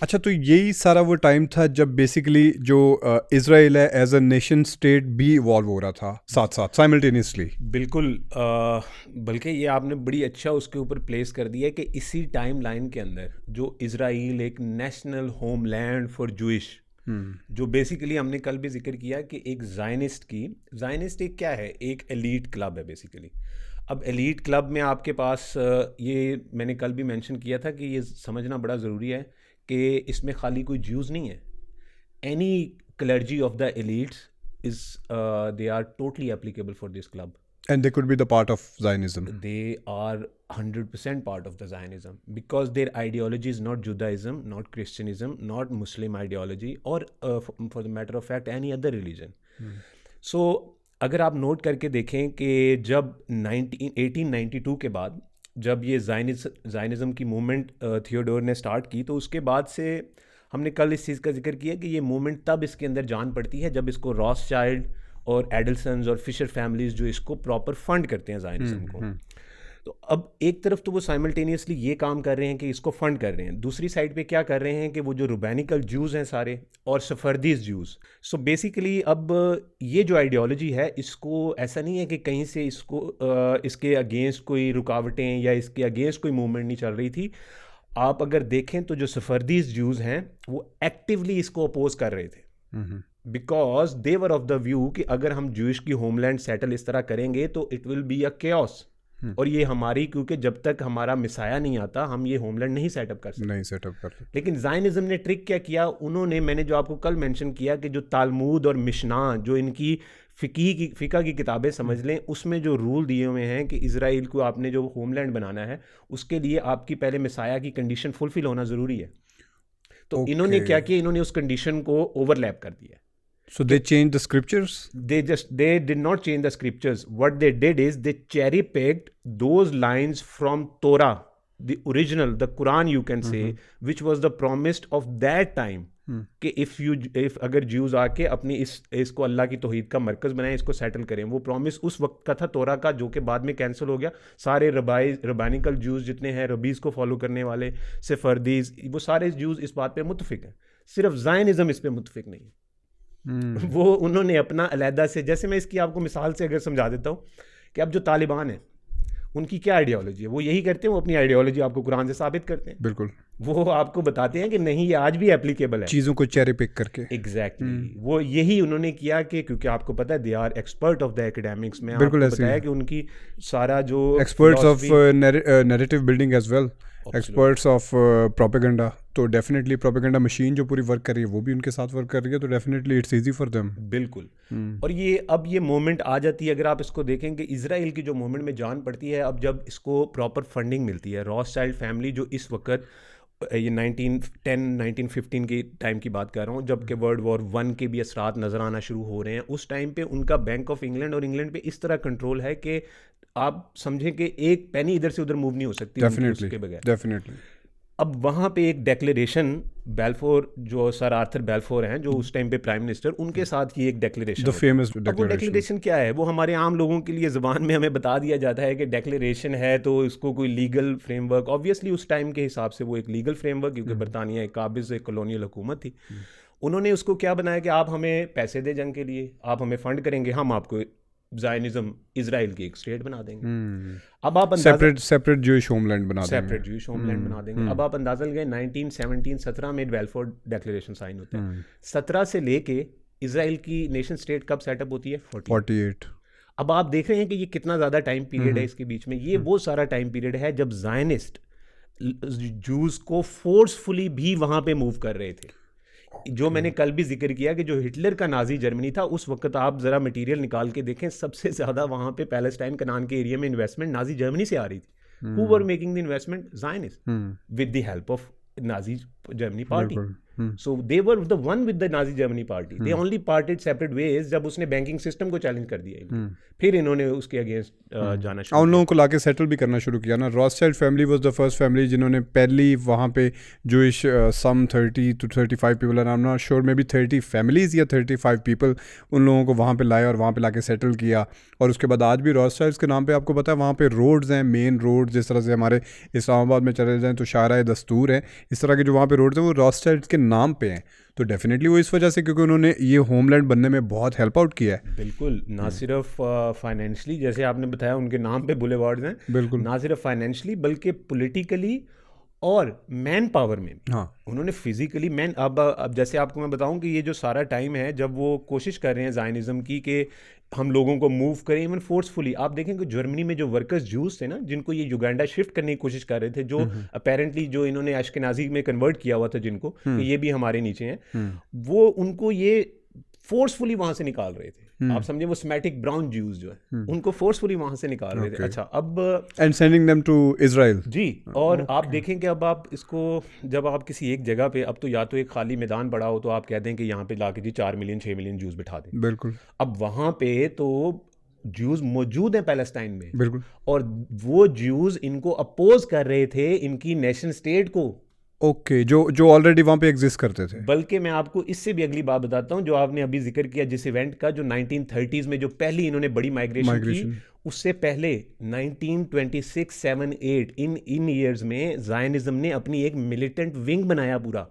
अच्छा, तो यही सारा वो टाइम था जब बेसिकली जो इज़राइल है एज अ नेशन स्टेट भी इवॉल्व हो रहा था साथ साथ साइमल्टेनियसली। बिल्कुल। बल्कि ये आपने बड़ी अच्छा उसके ऊपर प्लेस कर दिया है कि इसी टाइम लाइन के अंदर जो इज़राइल एक नेशनल होमलैंड फॉर जूइश, जो बेसिकली हमने कल भी जिक्र किया कि एक जायनिस्ट एक क्या है, एक एलीट क्लब है बेसिकली। अब एलीट क्लब में आपके पास ये मैंने कल भी मेंशन किया था कि ये समझना बड़ा ज़रूरी है कि इसमें खाली कोई ज्यूज़ नहीं है। any clergy of the elites is they are totally applicable for this club. And they could be the part of Zionism. They are 100% part of the Zionism because their ideology is not Judaism, not Christianism, not Muslim ideology, or for the matter of fact any other religion. So अगर आप note करके देखें कि जब 1892 के बाद जब ये जायनिज़म की मूवमेंट थियोडोर ने स्टार्ट की, तो उसके बाद से हमने कल इस चीज़ का जिक्र किया कि ये मूवमेंट तब इसके अंदर जान पड़ती है जब इसको रॉथस्चाइल्ड और एडल्सन्स और फिशर फैमिलीज़ जो इसको प्रॉपर फंड करते हैं जायनिज़म को। तो अब एक तरफ तो वो साइमल्टेनियसली ये काम कर रहे हैं कि इसको फंड कर रहे हैं, दूसरी साइड पे क्या कर रहे हैं कि वो जो रुबैनिकल ज्यूज़ हैं सारे और सफरदीस ज्यूज़, सो बेसिकली अब ये जो आइडियोलॉजी है इसको ऐसा नहीं है कि कहीं से इसको इसके अगेंस्ट कोई रुकावटें या इसके अगेंस्ट कोई मूवमेंट नहीं चल रही थी। आप अगर देखें तो जो सफरदीस ज्यूज़ हैं वो एक्टिवली इसको अपोज कर रहे थे, because they were of the view कि अगर हम ज्यूइश की होमलैंड सेटल इस तरह करेंगे तो it will be a chaos, और ये हमारी, क्योंकि जब तक हमारा मिसाया नहीं आता हम ये होमलैंड नहीं सेटअप कर सकते। लेकिन जायनिज्म ने ट्रिक क्या किया, उन्होंने, मैंने जो आपको कल मेंशन किया कि जो तालमूद और मिशना जो इनकी फ़िका की किताबें समझ लें, उसमें जो रूल दिए हुए हैं कि इज़राइल को आपने जो होमलैंड बनाना है उसके लिए आपकी पहले मिसाया की कंडीशन फुलफिल होना ज़रूरी है। तो इन्होंने क्या किया, इन्होंने उस कंडीशन को ओवरलैप कर दिया। So they changed the scriptures? They did not change the scriptures. What they did is they cherry picked those lines from Torah, the original, the Quran you can say, which was the promised of that time. कि if अगर Jews आके अपनी इसको अल्लाह की तौहीद का मरकज बनाएं, इसको settle करें, वो प्रॉमिस उस वक्त का था तोरा का, जो कि बाद में कैंसिल हो गया। सारे रबानिकल ज्यूज जितने हैं, रबीज़ को फॉलो करने वाले, सेफरदीज, वो सारे ज्यूज इस बात पे मुतफिक हैं, सिर्फ जायनिज़म इस पे मुतफिक नहीं है। वो उन्होंने अपना अलहदा से, जैसे मैं इसकी आपको मिसाल से अगर समझा देता हूँ कि अब जो तालिबान है उनकी क्या आइडियोलॉजी है, वो यही करते हैं, वो अपनी आइडियोलॉजी आपको कुरान से साबित करते हैं। बिल्कुल, वो आपको बताते हैं कि नहीं ये आज भी एप्लीकेबल है, चीज़ों को चेरी पिक करके। एग्जैक्टली वो यही उन्होंने किया कि क्योंकि आपको पता है they are expert of the academics में, बिल्कुल आपको बताया कि उनकी सारा जो experts of narrative building as well, experts of propaganda, तो डेफिनेटली प्रोपेगेंडा मशीन जो पूरी वर्क कर रही है वो भी उनके साथ वर्क कर रही है, तो definitely it's easy for them. बिल्कुल। और ये अब ये मोमेंट आ जाती है, अगर आप इसको देखें कि इजराइल की जो मोमेंट में जान पड़ती है अब जब इसको प्रॉपर फंडिंग मिलती है। रॉथस्चाइल्ड फैमिली जो इस वक्त, ये 1910-1915 की टाइम की बात कर रहा हूँ, जबकि वर्ल्ड वॉर 1 के भी असरात नज़र आना शुरू हो रहे हैं, उस टाइम पे उनका बैंक ऑफ इंग्लैंड और इंग्लैंड पे इस तरह कंट्रोल है कि आप समझें कि एक पेनी इधर से उधर मूव नहीं हो सकती उसके बगैर। डेफिनेटली। अब वहाँ पे एक डेक्लेरेशन, बैल्फोर, जो सर आर्थर बैल्फोर हैं जो उस टाइम पे प्राइम मिनिस्टर, उनके साथ की एक डेक्लेरेशन, द फेमस अब वो डेक्लेरेशन क्या है, वो हमारे आम लोगों के लिए ज़बान में हमें बता दिया जाता है कि डेक्लेरेशन है तो इसको कोई लीगल फ्रेमवर्क, ऑब्वियसली उस टाइम के हिसाब से वो एक लीगल फ्रेमवर्क, क्योंकि बरतानिया एक काबिज़ एक कॉलोनियल हुकूमत थी, उन्होंने उसको क्या बनाया कि आप हमें पैसे दे जंग के लिए, आप हमें फंड करेंगे, हम आपको ज़ायनिज़्म इजराइल की एक स्टेट बना देंगे। अब आप सेपरेट जूइश होमलैंड बना देंगे, सेपरेट जूइश होमलैंड बना देंगे। अब आप अंदाज़ा लगाएं 1917 में बैल्फोर डेक्लेरेशन साइन होता है, 17 से लेके इजराइल की नेशन स्टेट कब सेटअप होती है, 48। अब आप देख रहे हैं कि ये कितना ज़्यादा टाइम पीरियड है इसके बीच में। ये वो सारा टाइम पीरियड है जब ज़ायनिस्ट जूस को फोर्सफुली भी वहाँ पे मूव कर रहे थे। जो मैंने कल भी जिक्र किया कि जो हिटलर का नाजी जर्मनी था उस वक्त, आप ज़रा मटेरियल निकाल के देखें, सबसे ज़्यादा वहाँ पे पैलेस्टाइन कनान के एरिया में इन्वेस्टमेंट नाजी जर्मनी से आ रही थी। Who were making the investment, Zionist, with the help of Nazi Germany party. So they were the one with the Nazi Germany party, they only parted separate veg जब उसने banking system को challenge कर दिया इनको, फिर इन्होंने उसके against जाना शुरू उन लोगों को लाके सेटल भी करना शुरू किया ना। Rothschild family was the first family जिन्होंने पहली वहाँ पे Jewish some 30 to 35 people, I am not sure, maybe 30 families या 35 पीपल, उन लोगों को वहाँ पे लाए और वहाँ पे लाके सेटल किया। और उसके बाद आज भी रॉथस्चाइल्ड्स के नाम पे आपको पता है वहाँ पे रोड्स हैं, मेन रोड, जिस तरह से हमारे इस्लामाबाद में चले जाएँ तो शाहराह दस्तूर है, इस तरह के जो वहाँ पे रोड्स हैं वो रॉथस्चाइल्ड्स के नाम पे हैं। तो डेफिनेटली वो इस वजह से क्योंकि उन्होंने ये होमलैंड बनने में बहुत हेल्प आउट किया है। बिल्कुल, ना सिर्फ फाइनेंशियली जैसे आपने बताया उनके नाम पे बुलेवार्ड्स हैं, बिल्कुल, ना सिर्फ फाइनेंशियली बल्कि पॉलिटिकली और मैन पावर में भी। हाँ, उन्होंने फिजिकली मैन, अब जैसे आपको मैं बताऊं कि ये जो सारा टाइम है जब वो कोशिश कर रहे हैं ज़ायनिज़्म की कि हम लोगों को मूव करें इवन फोर्सफुली, आप देखें कि जर्मनी में जो वर्कर्स जूस थे ना, जिनको ये युगांडा शिफ्ट करने की कोशिश कर रहे थे, जो अपेरेंटली जो इन्होंने अश्केनाज़ी में कन्वर्ट किया हुआ था जिनको कि ये भी हमारे नीचे हैं, वो उनको ये फोर्सफुली वहां से निकाल रहे थे। आप समझे, वो स्मेटिक ब्राउन ज्यूज जो है उनको फोर्सफुली वहां से निकाल रहे थे। अच्छा, अब and sending them to Israel जी, और आप देखें कि अब आप इसको जब आप किसी एक जगह पे, अब तो या तो एक खाली मैदान पड़ा हो तो आप कहते हैं कि यहाँ पे लाके जी 4 मिलियन 6 मिलियन ज्यूज बिठा दें। बिल्कुल, अब वहां पे तो ज्यूज मौजूद हैं पैलेस्टाइन में, बिल्कुल, और वो ज्यूज इनको अपोज कर रहे थे इनकी नेशन स्टेट को। ओके, जो ऑलरेडी वहाँ पे एग्जिस्ट करते थे। बल्कि मैं आपको इससे भी अगली बात बताता हूँ, जो आपने अभी जिक्र किया जिस इवेंट का, जो 1930s में जो पहली इन्होंने बड़ी माइग्रेशन की, उससे पहले 1926, 7, 8 इन ईयर्स में ज़ायनिज़्म ने अपनी एक मिलिटेंट विंग बनाया पूरा,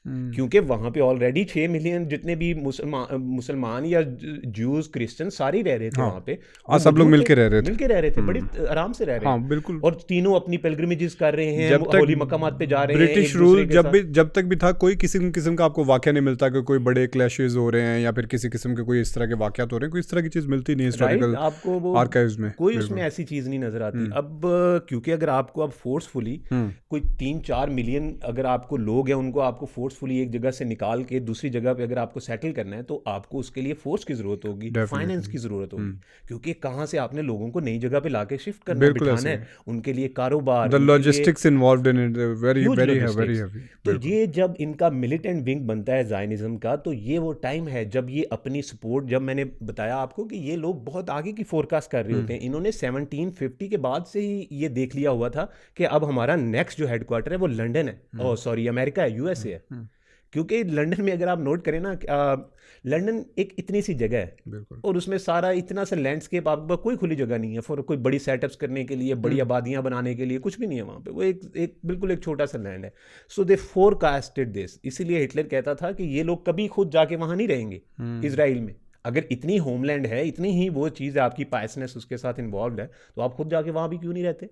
क्योंकि वहां पे ऑलरेडी 6 मिलियन जितने भी मुसलमान या ज्यूज क्रिश्चियन सारे रह रहे थे वहां पे, सब लोग मिलके रह रहे थे, बड़ी आराम से रह रहे हैं। हाँ, बिल्कुल, और तीनों अपनी पिलग्रिमेजेस कर रहे हैं, होली मकामात पे जा रहे हैं। ब्रिटिश रूल जब तक भी था, कोई किसी किस्म का आपको वाकया नहीं मिलता कि कोई बड़े क्लैशेस हो रहे हैं या फिर किसी किस्म के कोई इस तरह के वाकयात हो रहे हैं, कोई इस तरह की चीज मिलती नहीं हिस्टोरिकल आपको आर्काइव्स में, कोई उसमें ऐसी चीज नहीं नजर आती। अब क्योंकि अगर आपको अब फोर्सफुली कोई 3-4 मिलियन अगर आपको लोग हैं, उनको आपको फोर्सफुली एक जगह से निकाल के दूसरी जगह पे अगर आपको सेटल करना है, तो आपको उसके लिए फोर्स की जरूरत होगी, फाइनेंस की जरूरत होगी, क्योंकि कहाँ से आपने लोगों को नई जगह पे लाके शिफ्ट करना, बिठाना है, उनके लिए कारोबार, the logistics involved in it very very heavy. तो ये जब इनका मिलिटेंट विंग बनता है ज़ायनिज़्म का, तो ये वो टाइम है जब ये अपनी सपोर्ट, जब मैंने बताया आपको कि ये लोग बहुत आगे की फोरकास्ट कर रहे होते हैं, इन्होंने 1750 के बाद से ही ये देख लिया हुआ था कि अब हमारा नेक्स्ट जो हेडक्वार्टर है वो लंदन है, सॉरी अमेरिका है, यूएसए है। क्योंकि लंदन में अगर आप नोट करें ना, लंदन एक इतनी सी जगह है और उसमें सारा इतना सा लैंडस्केप, आपके पास कोई खुली जगह नहीं है फॉर कोई बड़ी सेटअप्स करने के लिए, बड़ी आबादियां बनाने के लिए, कुछ भी नहीं है वहाँ पे। वो एक बिल्कुल एक छोटा सा लैंड है। सो दे फोरकास्टेड दिस, इसीलिए हिटलर कहता था कि ये लोग कभी खुद जाके वहाँ नहीं रहेंगे इजराइल में। अगर इतनी होमलैंड है, इतनी ही वो चीज़ है, आपकी पायसनेस उसके साथ इन्वॉल्व है, तो आप खुद जाके वहाँ भी क्यों नहीं रहते?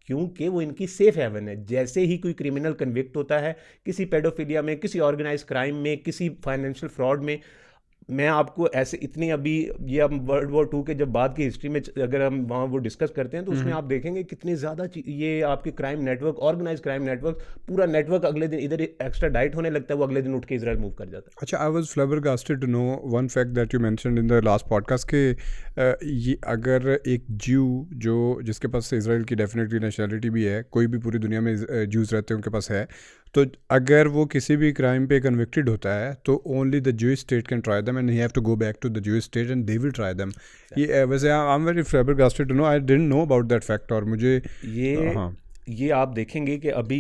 क्योंकि वो इनकी सेफ हेवन है। जैसे ही कोई क्रिमिनल कन्विक्ट होता है किसी पेडोफिलिया में, किसी ऑर्गेनाइज क्राइम में, किसी फाइनेंशियल फ्रॉड में, मैं आपको ऐसे इतनी अभी ये हम World War II के जब बाद की हिस्ट्री में अगर हम वहाँ वो डिस्कस करते हैं तो उसमें आप देखेंगे कितनी ज़्यादा ये आपके crime network, organise crime network, पूरा नेटवर्क अगले दिन इधर एक्स्ट्रा डाइट होने लगता है, वो अगले दिन उठ के इजराइल मूव कर जाता है। अच्छा, I was flabbergasted to know one fact that you mentioned in the last podcast के ये अगर एक ज्यू जो जिसके पास इजराइल की डेफिनेटली नेशनलिटी भी है, कोई भी पूरी दुनिया में ज्यूज रहते हैं उनके पास है, तो अगर वो किसी भी क्राइम पे कन्विक्टेड होता है तो only the Jewish state can try them and he have to go back to the Jewish state and they will try them. ये वैसे I am very flabbergasted to know, I didn't know about that fact. और मुझे ये आप देखेंगे कि अभी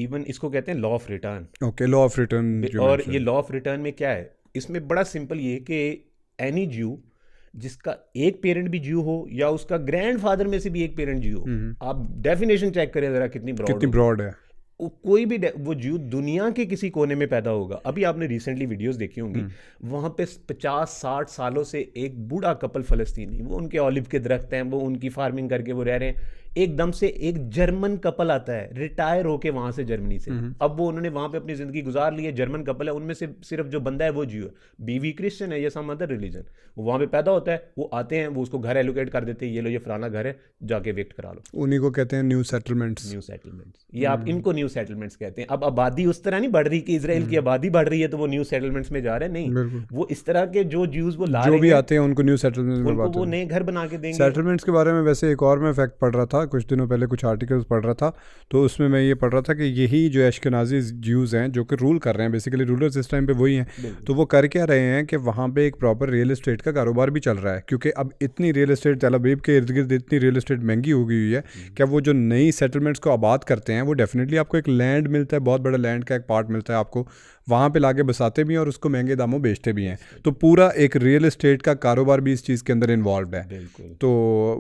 even इसको कहते हैं law of return. Okay, law of return. और ये लॉ ऑफ रिटर्न में क्या है, इसमें बड़ा सिंपल ये कि एनी ज्यू जिसका एक पेरेंट भी ज्यू हो या उसका ग्रैंडफादर में से भी एक पेरेंट ज्यू हो, आप डेफिनेशन चेक करें जरा कितनी ब्रॉड है। कोई भी वो ज्यू दुनिया के किसी कोने में पैदा होगा। अभी आपने रिसेंटली वीडियोस देखी होंगी, वहाँ पे 50-60 सालों से एक बूढ़ा कपल फलस्तीनी, वो उनके ऑलिव के दरख्त हैं, वो उनकी फार्मिंग करके वो रह रहे हैं, एकदम से एक जर्मन कपल आता है रिटायर होके वहां से, जर्मनी से। अब वो उन्होंने वहां पे अपनी जिंदगी गुजार ली है, जर्मन कपल है, उनमें से सिर्फ जो बंदा है वो ज्यू है, बीवी क्रिश्चियन है या सम अदर रिलीजन, वो वहां पे पैदा होता है, वो आते हैं, वो उसको घर एलोकेट कर देते हैं, ये लो ये फलाना घर है, जाके इविक्ट करा लो। उन्हीं को कहते हैं न्यू सेटलमेंट्स। ये आप इनको न्यू सेटलमेंट्स कहते हैं। अब आबादी उस तरह नहीं बढ़ रही कि इजराइल की आबादी बढ़ रही है तो वो न्यू सेटलमेंट्स में जा रहे हैं, नहीं, वो इस तरह के जो ज्यूज वो ला रहे हैं, जो भी आते हैं उनको न्यू सेटलमेंट्स में, उनको वो नए घर बना के देंगे। सेटलमेंट्स के बारे में वैसे एक और मैं फैक्ट पढ़ रहा था था कुछ दिनों पहले, कुछ आर्टिकल्स पढ़ रहा था, तो उसमें मैं ये पढ़ रहा था कि यही जो एशकेनाजी ज्यूज़ हैं जो कि रूल कर रहे हैं, बेसिकली रूलर्स इस टाइम पे वही हैं, तो वो कर क्या रहे हैं कि वहाँ पे एक प्रॉपर रियल एस्टेट का कारोबार भी चल रहा है, क्योंकि अब इतनी रियल एस्टेट, तेल अवीव के इर्द गिर्द इतनी रियल एस्टेट महंगी हो गई हुई है कि वो जो नई सेटलमेंट्स को आबाद करते हैं वो डेफिनेटली आपको एक लैंड मिलता है, बहुत बड़ा लैंड का एक पार्ट मिलता है आपको, वहाँ पे लाके बसाते भी हैं और उसको महंगे दामों बेचते भी हैं, तो पूरा एक रियल एस्टेट का कारोबार भी इस चीज़ के अंदर इन्वॉल्व है। बिल्कुल, तो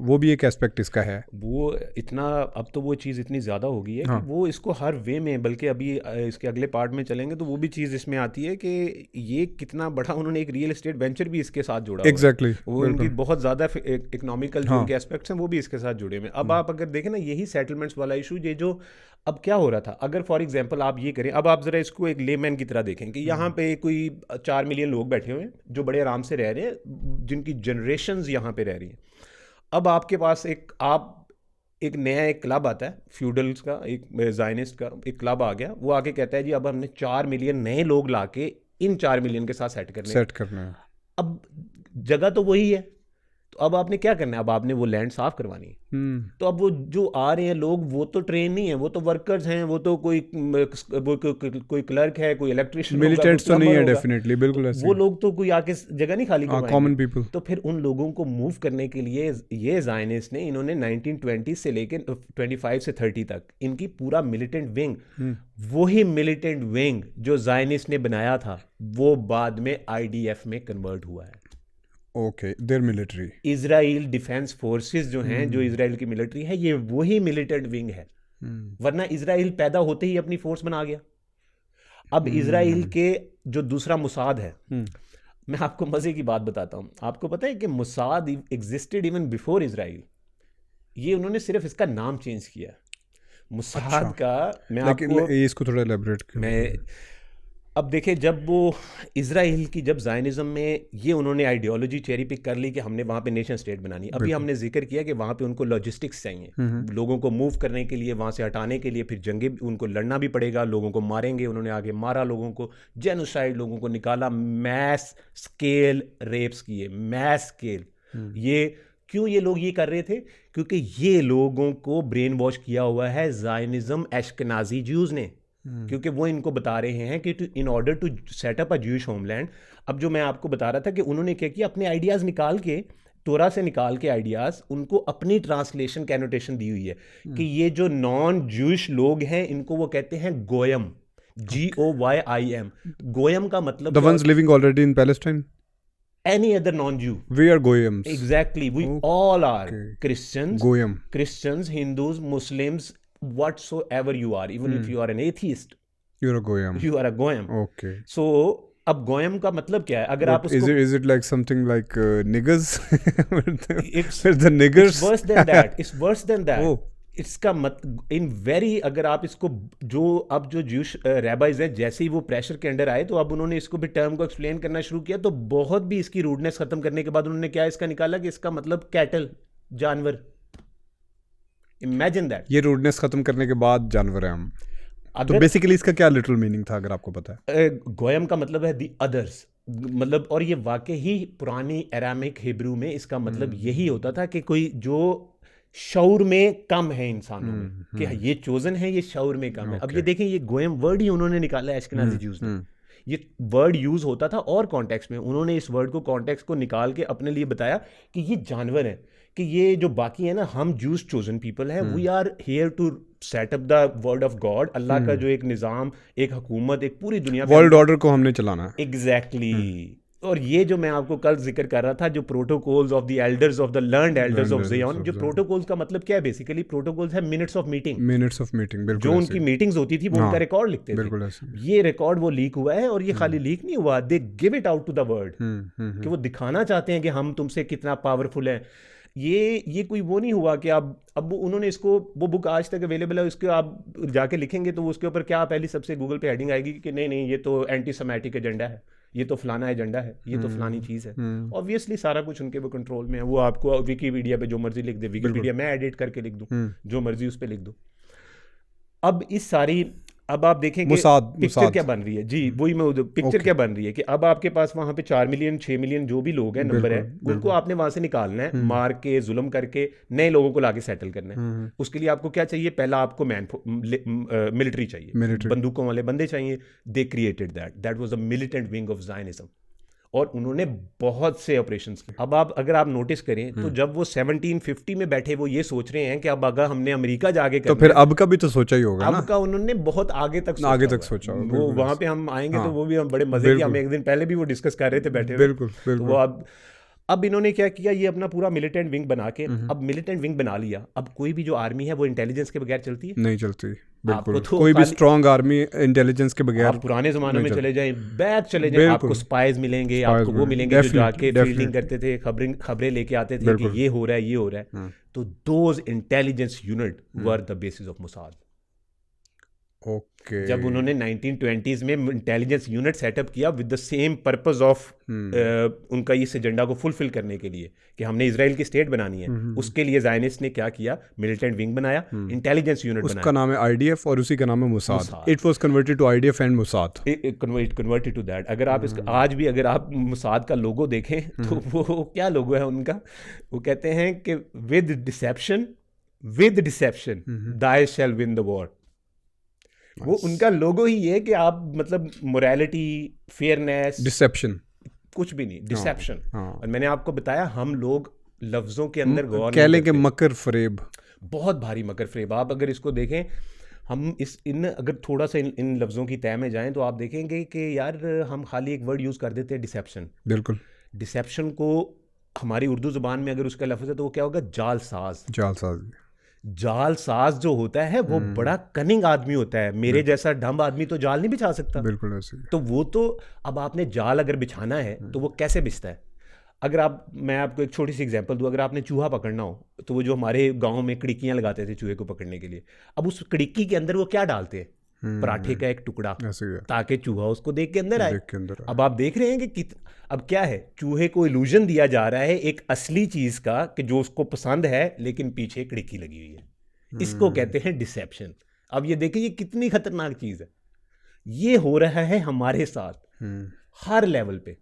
वो भी एक एस्पेक्ट इसका है। वो इतना, अब तो वो चीज़ इतनी ज़्यादा हो गई है कि वो इसको हर वे में, बल्कि अभी इसके अगले पार्ट में चलेंगे तो वो भी चीज़ इसमें आती है कि ये कितना बड़ा उन्होंने एक रियल एस्टेट वेंचर भी इसके साथ जोड़ा हुआ है। एग्जैक्टली, वो इनकी बहुत ज़्यादा इकोनॉमिकल जो उनके एस्पेक्ट्स हैं वो भी इसके साथ जुड़े हुए हैं। अब आप अगर देखें ना, यही सेटलमेंट्स वाला इशू, ये जो अब क्या हो रहा था, अगर फॉर एग्जांपल आप ये करें, अब आप ज़रा इसको एक लेमैन की तरह देखें कि यहाँ पे कोई 4 मिलियन लोग बैठे हुए हैं जो बड़े आराम से रह रहे हैं, जिनकी जनरेशंस यहाँ पे रह रही हैं। अब आपके पास एक नया एक क्लब आता है फ्यूडल्स का, एक जायनिस्ट का एक क्लब आ गया, वो आके कहता है जी अब हमने 4 मिलियन नए लोग लाके इन 4 मिलियन के साथ सेट करना है। अब जगह तो वही है, तो अब आपने क्या करना है, अब आपने वो लैंड साफ करवानी है। तो अब वो जो आ रहे हैं लोग, वो तो ट्रेन नहीं है, वो तो वर्कर्स हैं, वो तो कोई क्लर्क है, कोई इलेक्ट्रिशियन, मिलिटेंट्स तो नहीं है डेफिनेटली, बिल्कुल ऐसे वो लोग तो कोई आके जगह नहीं खाली करवाएंगे, कॉमन पीपल। तो फिर उन लोगों को मूव करने के लिए ये जायनिस्ट ने, इन्होंने 1920 से लेकर 25 से 30 तक इनकी पूरा मिलिटेंट विंग, वही मिलिटेंट विंग जो जायनिस्ट ने बनाया था वो बाद में IDF में कन्वर्ट हुआ है। Okay, their military, Israel defence forces जो हैं, जो इजराइल की मिलिट्री है, ये वही मिलिटेंट विंग है। वरना इजराइल पैदा होते ही अपनी फोर्स बना गया। अब इजराइल के जो दूसरा मुसाद है, मैं आपको मजे की बात बताता हूँ। आपको पता है कि Mossad existed even before Israel, ये उन्होंने सिर्फ इसका नाम चेंज किया मुसाद का। मैं आपको इसको थोड़ा एलैबोरेट अब देखें, जब वो इजराइल की, जब जायनिज्म में ये उन्होंने आइडियोलॉजी चेरी पिक कर ली कि हमने वहाँ पे नेशन स्टेट बनानी, अभी हमने जिक्र किया कि वहाँ पे उनको लॉजिस्टिक्स चाहिए, लोगों को मूव करने के लिए, वहाँ से हटाने के लिए, फिर जंगे उनको लड़ना भी पड़ेगा, लोगों को मारेंगे, उन्होंने आगे मारा लोगों को, जेनोसाइड, लोगों को निकाला, मैस स्केल रेप्स किए, मैस स्केल। ये क्यों ये लोग ये कर रहे थे? क्योंकि ये लोगों को ब्रेन वॉश किया हुआ है जायनिज्म एशकेनाजी ज्यूज ने, क्योंकि वो इनको बता रहे हैं कि in order to set up a Jewish homeland. अब जो मैं आपको बता रहा था कि उन्होंने क्या किया, अपने आइडियाज़ निकाल के, तोरा से निकाल के आइडियाज़, उनको अपनी ट्रांसलेशन कैनोटेशन दी हुई है कि ये जो नॉन ज्यूइश लोग हैं इनको वो कहते हैं गोयम, GOYIM। गोयम का मतलब the ones living already in Palestine, any other non-Jew, we are goyams, exactly, we all are Christians, goyam, Christians, Hindus, Muslims, whatsoever you are, even if you are an atheist, you're a goyam, you are a goyam. Okay, so अब गोयम का मतलब क्या है? अगर but आप उसको, is it like something like niggers? it's the niggers, it's worse than that, it's worse than that. Oh. इसका मत इन वेरी, अगर आप इसको, जो अब जो ज्यूश रैबाइज हैं, जैसे ही वो प्रेशर के अंडर आए तो अब उन्होंने इसको भी टर्म को एक्सप्लेन करना शुरू किया, तो बहुत भी इसकी रूडनेस खत्म करने के बाद उन्होंने क्या इसका निकाला कि इसका मतलब कैटल, जानवर। इमेजिन दैट, ये रूडनेस खत्म करने के बाद जानवर हैं हम। तो बेसिकली इसका क्या लिटरल मीनिंग था, अगर आपको पता है? गोयम का मतलब है दी अदर्स, मतलब, और ये वाकई ही पुरानी अरामिक हिब्रू में इसका मतलब यही होता था कि कोई जो शऊर में कम है इंसानों में, कि ये चोजन है, ये शऊर में कम है। अब ये देखें, ये गोयम वर्ड ही उन्होंने निकाला है एशकेनाजी ज्यूज ने। ये वर्ड यूज होता था और कॉन्टेक्स्ट में, उन्होंने इस वर्ड को, कॉन्टेक्स्ट को निकाल के अपने लिए बताया कि ये जानवर है, कि ये जो बाकी है ना, हम ज्यूज चोजन पीपल है, we are here to set up the word of God, अल्लाह का जो एक निज़ाम, एक हुकूमत, एक पूरी दुनिया, वर्ल्ड ऑर्डर को हमने चलाना है। एग्जैक्टली। और ये जो मैं आपको कल जिक्र कर रहा था, जो protocols of the elders of the learned elders of Zion, जो प्रोटोकॉल्स का मतलब क्या है? बेसिकली प्रोटोकॉल्स है मिनट्स ऑफ मीटिंग, बिल्कुल, जो उनकी मीटिंग्स होती थी वो उनका रिकॉर्ड लिखते थे। ये रिकॉर्ड वो लीक हुआ है, और ये खाली लीक नहीं हुआ, they give it out to the world, कि वो दिखाना चाहते हैं कि हम तुमसे कितना पावरफुल है। ये कोई वो नहीं हुआ कि अब उन्होंने इसको, वो बुक आज तक अवेलेबल है, उसको आप जाके लिखेंगे तो उसके ऊपर क्या पहली सबसे गूगल पे हेडिंग आएगी कि नहीं ये तो एंटी सेमेटिक एजेंडा है, ये तो फलाना एजेंडा है, ये तो फलानी चीज़ है। ऑब्वियसली सारा कुछ उनके वो कंट्रोल में है, वो आपको विकीपीडिया पे जो मर्जी लिख दे, विकीपीडिया मैं एडिट करके लिख दूँ, जो मर्जी उस पर लिख दूँ। अब इस सारी अब आप देखें कि पिक्चर क्या बन रही है जी, वही मैं पिक्चर क्या बन रही है कि अब आपके पास वहां पे 4 मिलियन 6 मिलियन जो भी लोग हैं नंबर है, उनको आपने वहां से निकालना है, मार के जुल्म करके नए लोगों को लाके सेटल करना है। उसके लिए आपको क्या चाहिए? पहला आपको मिलिट्री चाहिए, बंदूकों वाले बंदे चाहिए। They created that was the militant wing of Zionism, और उन्होंने बहुत से ऑपरेशंस किए। अब आप अगर आप नोटिस करें तो जब वो 1750 में बैठे वो ये सोच रहे हैं कि अब अगर हमने अमेरिका जाके तो फिर अब का भी तो सोचा ही होगा ना, अब का उन्होंने बहुत आगे तक सोचा वो वहां पे हम आएंगे तो वो भी हम बड़े मजे की, हम एक दिन पहले भी वो डिस्कस कर रहे थे बैठे हुए। बिल्कुल। तो वो अब इन्होंने क्या किया, ये अपना पूरा मिलिटेंट विंग बना के, अब मिलिटेंट विंग बना लिया। अब कोई भी जो आर्मी है वो इंटेलिजेंस के बगैर चलती है? नहीं चलती, बिल्कुल। तो कोई भी स्ट्रांग आर्मी इंटेलिजेंस के बगैर, आप पुराने जमाने में चले जाएं, बैक चले जाएं, आपको स्पाइज मिलेंगे, आपको वो मिलेंगे जो जाके फील्डिंग करते थे, खबरें लेके आते थे कि ये हो रहा है, ये हो रहा है। तो those intelligence unit were the basis of Mossad. Okay. जब उन्होंने 1920s में इंटेलिजेंस यूनिट सेटअप किया with the same purpose of उनका इस एजेंडा को फुलफिल करने के लिए कि हमने इजराइल की स्टेट बनानी है, उसके लिए ज़ायनिस्ट ने क्या किया? मिलिटेंट विंग बनाया, इंटेलिजेंस यूनिट बनाया। उसका नाम है आईडीएफ और उसी का नाम है Mossad. It was converted to IDF and Mossad, converted to that. अगर आप इसका आज भी अगर आप मोसाद का लोगो देखें तो वो क्या लोगो है उनका? वो कहते हैं कि with deception thy shall win the war. वो उनका लोगो ही है कि आप मतलब मोरालिटी, फेयरनेस, डिसेप्शन, कुछ भी नहीं, डिसेप्शन। और मैंने आपको बताया हम लोग लफ्जों के अंदर गौर कह लें कि मकर फरेब, बहुत भारी मकर फरेब। आप अगर इसको देखें, हम अगर थोड़ा सा इन लफ्जों की तय में जाएं तो आप देखेंगे कि यार हम खाली एक वर्ड यूज कर देते हैं, डिसेप्शन। बिल्कुल। डिसेप्शन को हमारी उर्दू जुबान में अगर उसका लफ्ज है तो वो क्या होगा? जालसाज। जालसाज जो होता है वो बड़ा कनिंग आदमी होता है। मेरे जैसा डम्ब आदमी तो जाल नहीं बिछा सकता। बिल्कुल ऐसे। तो वो तो अब आपने जाल अगर बिछाना है तो वो कैसे बिछता है? अगर मैं आपको एक छोटी सी एग्जांपल दूं, अगर आपने चूहा पकड़ना हो तो वो जो हमारे गांव में कड़िकियां लगाते थे चूहे को पकड़ने के लिए, अब उस कड़िकी के अंदर वो क्या डालते हैं? पराठे का एक टुकड़ा, ताकि चूहा उसको देख के अंदर आए। अब आप देख रहे हैं कि अब क्या है, चूहे को इल्यूजन दिया जा रहा है एक असली चीज का कि जो उसको पसंद है, लेकिन पीछे कड़िकी लगी हुई है। इसको कहते हैं डिसेप्शन। अब ये देखिए ये कितनी खतरनाक चीज है। ये हो रहा है हमारे साथ हर लेवल पे।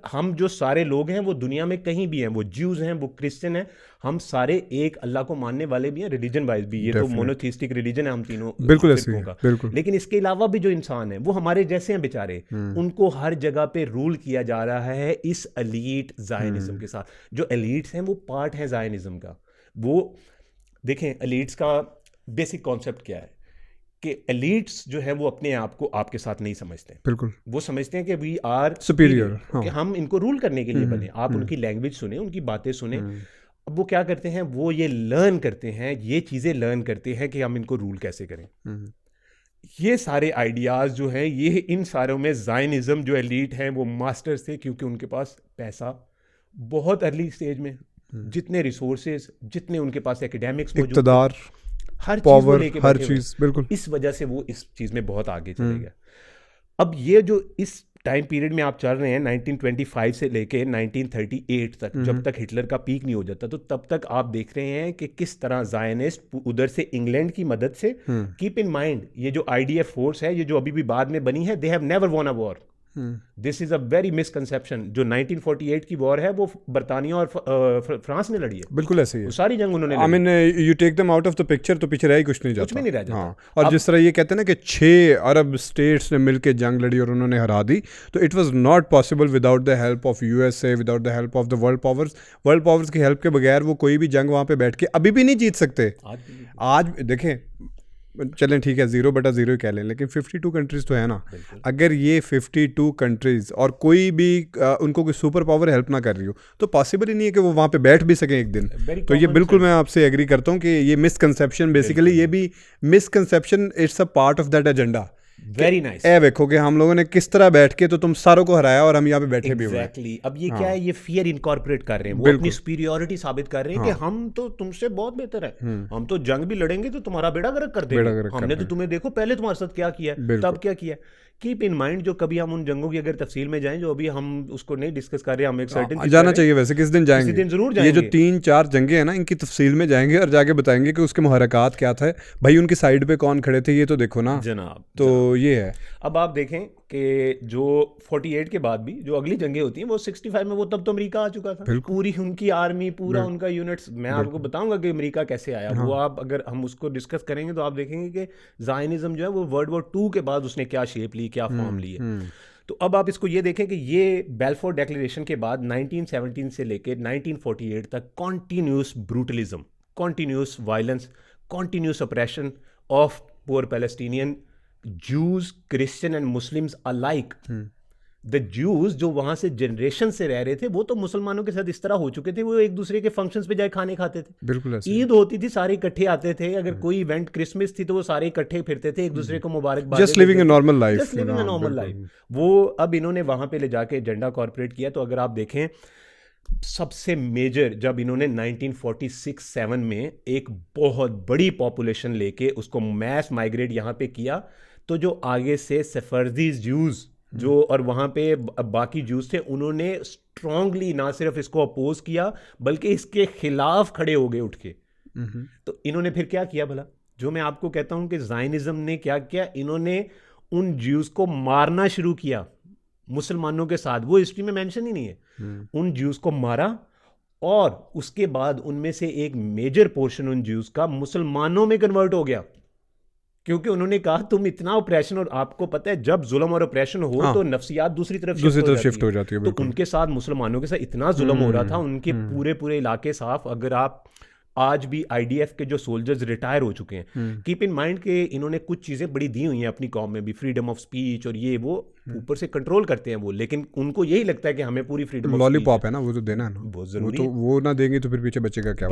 हम जो सारे लोग हैं वो दुनिया में कहीं भी हैं, वो ज्यूज हैं, वो क्रिश्चियन हैं, हम सारे एक अल्लाह को मानने वाले भी हैं, रिलीजन वाइज भी। ये तो मोनोथीस्टिक रिलीजन है हम तीनों, बिल्कुल ऐसे का। बिल्कुल। लेकिन इसके अलावा भी जो इंसान है वो हमारे जैसे हैं बेचारे, उनको हर जगह पे रूल किया जा रहा है इस एलीट ज़ायनिज़्म के साथ। जो एलीट्स हैं वो पार्ट है ज़ायनिज़्म का। वो देखें एलीट्स का बेसिक कॉन्सेप्ट क्या है कि एलीट्स जो है वो अपने आप को आपके साथ नहीं समझते। बिल्कुल। वो समझते हैं कि वी आर सुपीरियर, कि हम इनको रूल करने के लिए बने। आप उनकी लैंग्वेज सुने, उनकी बातें सुने। अब वो क्या करते हैं, वो ये लर्न करते हैं, ये चीज़ें लर्न करते हैं कि हम इनको रूल कैसे करें। ये सारे आइडियाज़ जो हैं, ये इन सारों में ज़ायनिज़्म जो एलीट हैं वो मास्टर्स थे, क्योंकि उनके पास पैसा बहुत अर्ली स्टेज में, जितने रिसोर्सेज, जितने उनके पास एकेडमिक्स, इक़्तिदार, हर पावर, हर चीज़, बिल्कुल। इस वजह से वो इस चीज़ में बहुत आगे चले गए। अब ये जो इस टाइम पीरियड में आप चल रहे हैं 1925 से लेके 1938 तक, जब तक हिटलर का पीक नहीं हो जाता, तो तब तक आप देख रहे हैं कि किस तरह ज़ायनिस्ट उधर से इंग्लैंड की मदद से, कीप इन माइंड ये जो आईडीएफ फोर्स है, ये जो अभी भी बाद में बनी है, they have never von a war. This is a very misconception. जो 1948 की वॉर है वो बरतानिया और फ्रांस ने लड़ी है। बिल्कुल ऐसे ही है। सारी जंग उन्होंने I mean you take them out of the picture तो पीछे रह ही कुछ नहीं जाता, कुछ भी नहीं रह जाता। हाँ। और जिस तरह ये कहते हैं ना कि 6 अरब स्टेट्स ने मिलकर जंग लड़ी और उन्होंने हरा दी, तो it was not possible without the help of USA, without the help of the world powers की हेल्प के बगैर वो कोई भी जंग वहाँ पे बैठ के अभी भी नहीं जीत सकते। आज देखें, चलें ठीक है 0/0 ही कह लें, लेकिन 52 कंट्रीज़ तो है ना। अगर ये 52 कंट्रीज़ और कोई भी उनको कोई सुपर पावर हेल्प ना कर रही हो, तो पॉसिबल ही नहीं है कि वो वहाँ पे बैठ भी सकें एक दिन। तो ये बिल्कुल मैं आपसे एग्री करता हूँ कि ये मिसकंसेप्शन, बेसिकली ये भी misconception, it's a part of that agenda. Very nice. देखो कि हम लोगों ने किस तरह बैठ के तो तुम सारों को हराया और हम यहाँ पे बैठे भी हुए। एग्जैक्टली। अब ये क्या है, ये फियर इनकॉर्पोरेट कर रहे हैं, वो अपनी सुपीरियरिटी साबित कर रहे हैं कि हम तो तुमसे बहुत बेहतर है, हम तो जंग भी लड़ेंगे तो तुम्हारा बेड़ा गर्क कर देंगे, हमने तो तुम्हें देखो पहले तुम्हारे साथ क्या किया, तब क्या किया। कीप इन माइंड, जो कभी हम उन जंगों की अगर तफसील में जाएं, जो अभी हम उसको नहीं डिस्कस कर रहे, हम एक सर्टेन जाना चाहिए वैसे, किस दिन जाएंगे, दिन जरूर ये जो जाएंगे। 3-4 जंगे हैं ना, इनकी तफसील में जाएंगे और जाके बताएंगे कि उसके मुहर्रकात क्या था भाई, उनकी साइड पे कौन खड़े थे, ये तो देखो ना जनाब। तो ये है। अब आप देखें कि जो 48 के बाद भी जो अगली जंगें होती हैं वो 65 में, वो तब तो अमेरिका आ चुका था, पूरी उनकी आर्मी, पूरा उनका यूनिट्स। मैं आपको बताऊंगा कि अमेरिका कैसे आया, वो आप अगर हम उसको डिस्कस करेंगे तो आप देखेंगे कि ज़ायनिज़्म जो है वो वर्ल्ड वॉर 2 के बाद उसने क्या शेप ली, क्या फॉर्म ली है। तो अब आप इसको ये देखें कि ये बेल्फोर डिक्लेरेशन के बाद 1917 से लेकर 1948 तक continuous brutalism, continuous violence, continuous operation of poor Palestinian, Jews, Christian and Muslims alike. The Jews जो वहां से जनरेशन से रह रहे थे, वो तो मुसलमानों के साथ इस तरह हो चुके थे, वो एक दूसरे के फंक्शंस पे जाए खाने खाते थे। बिल्कुल ऐसे। ईद होती थी, सारे इकट्ठे आते थे, अगर कोई इवेंट क्रिसमस थी तो वो सारे इकट्ठे फिरते थे, एक दूसरे को मुबारकबाद, just living a normal life, just living a normal life. वो अब इन्होंने वहां पे ले जाके एजेंडा कॉर्पोरेट किया। तो अगर आप देखें सबसे मेजर, जब इन्होंने 1946-7 में एक बहुत बड़ी पॉपुलेशन लेके उसको मैस माइग्रेट यहाँ पे किया, तो जो आगे से सफरदीज ज्यूज जो और वहाँ पे बाकी ज्यूज थे, उन्होंने स्ट्रांगली ना सिर्फ इसको अपोज किया बल्कि इसके खिलाफ खड़े हो गए उठ के। तो इन्होंने फिर क्या किया भला, जो मैं आपको कहता हूँ कि ज़ायनिज़्म ने क्या किया, इन्होंने उन ज्यूज को मारना शुरू किया मुसलमानों के साथ। वो हिस्ट्री में मेंशन ही नहीं है। उन ज्यूज को मारा और उसके बाद उनमें से एक मेजर पोर्शन उन ज्यूज का मुसलमानों में कन्वर्ट हो गया, क्योंकि उन्होंने कहा तुम इतना ऑपरेशन, और आपको पता है जब जुल्म और ऑपरेशन हो तो नफ्सियात दूसरी तरफ शिफ्ट हो जाती है। तो उनके साथ मुसलमानों के साथ इतना जुल्म हो रहा था, उनके पूरे इलाके साफ। अगर आप आज भी आईडीएफ के जो सोल्जर्स रिटायर हो चुके हैं, कीप इन माइंड कि इन्होंने कुछ चीज़ें बड़ी दी हुई हैं अपनी कौम में भी, फ्रीडम ऑफ स्पीच और ये वो ऊपर से कंट्रोल करते हैं वो, लेकिन उनको यही लगता है कि हमें पूरी फ्रीडम। लॉलीपॉप है ना, वो तो देना है ना, बहुत जरूरी है। वो ना देंगे तो फिर पीछे बचेगा क्या,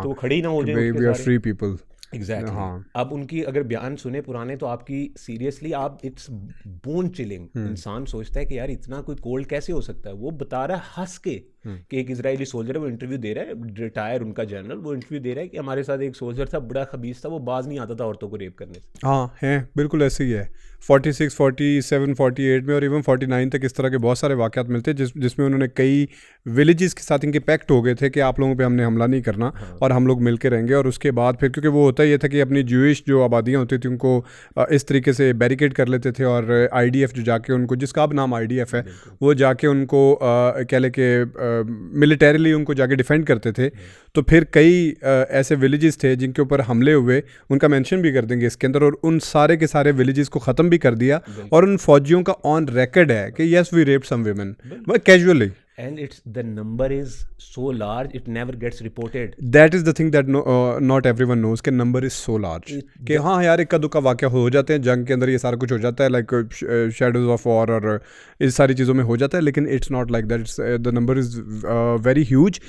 तो खड़े ही ना हो जाए, we are free people. Exactly. हाँ। अब उनकी अगर बयान सुने पुराने तो आपकी सीरियसली आप, इट्स बोन चिलिंग। इंसान सोचता है कि यार इतना कोई कोल्ड कैसे हो सकता है। वो बता रहा है हंस के कि एक इजरायली सोल्जर है, वो इंटरव्यू दे रहा है, रिटायर उनका जनरल, वो इंटरव्यू दे रहा है कि हमारे साथ एक सोल्जर था, बड़ा खबीस था, वो बाज नहीं आता था औरतों को रेप करने से। हाँ है, बिल्कुल ऐसे ही है। 46, 47, 48 में और इवन 49 तक इस तरह के बहुत सारे वाक़यात मिलते हैं जिसमें उन्होंने कई विलेजेस के साथ इनके पैक्ट हो गए थे कि आप लोगों पे हमने हमला नहीं करना और हम लोग मिल के रहेंगे। और उसके बाद फिर क्योंकि वो होता ये था कि अपनी ज्यूइश जो आबादियाँ होती थी उनको इस तरीके से बैरिकेड कर लेते थे, और आईडीएफ जो जाके उनको, जिसका अब नाम आईडीएफ है, वो जाके उनको कह ले के मिलिटरीली उनको जाके डिफेंड करते थे। तो फिर कई ऐसे विलेजेस थे जिनके ऊपर हमले हुए, उनका मेंशन भी कर देंगे इसके अंदर, और उन सारे के सारे विलेजेस को ख़त्म भी कर दिया। और उन फौजियों का ऑन रिकॉर्ड है कि yes we raped some women, but casually, and it's the number is so large it never gets reported. that is the thing that not everyone knows कि number is so large कि हाँ यार इक्का दुक्का वाक़या हो जाते हैं जंग के अंदर, ये सारा कुछ हो जाता है, लाइक शैडोज ऑफ वॉर और इस सारी चीज़ों में हो जाता है, लेकिन it's not like that. The number is very huge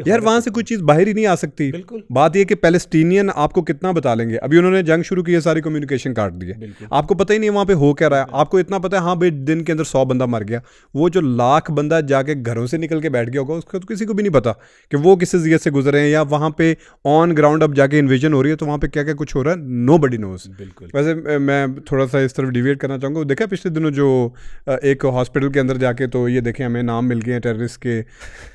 यार। वहाँ से कोई चीज़ बाहर ही नहीं आ सकती। बात ये कि पैलेस्टीनियन आपको कितना बता लेंगे। अभी उन्होंने जंग शुरू की है, सारी कम्युनिकेशन काट दी है, आपको पता ही नहीं वहाँ पे हो क्या रहा है। आपको इतना पता है हाँ भाई दिन के अंदर 100 बंदा मर गया, वो जो लाख बंदा जाके घरों से निकल के बैठ गया होगा उसको तो किसी को भी नहीं पता कि वो किस ज़ियत से गुजरे हैं, या वहाँ पे ऑन ग्राउंड अब जाके इन्वेजन हो रही है तो वहाँ पे क्या क्या कुछ हो रहा है, नोबडी नोज। वैसे मैं थोड़ा सा इस तरफ डिविएट करना चाहूँगा। देखा पिछले दिनों जो एक हॉस्पिटल के अंदर जाके, तो ये देखें हमें नाम मिल गए हैं टेररिस्ट के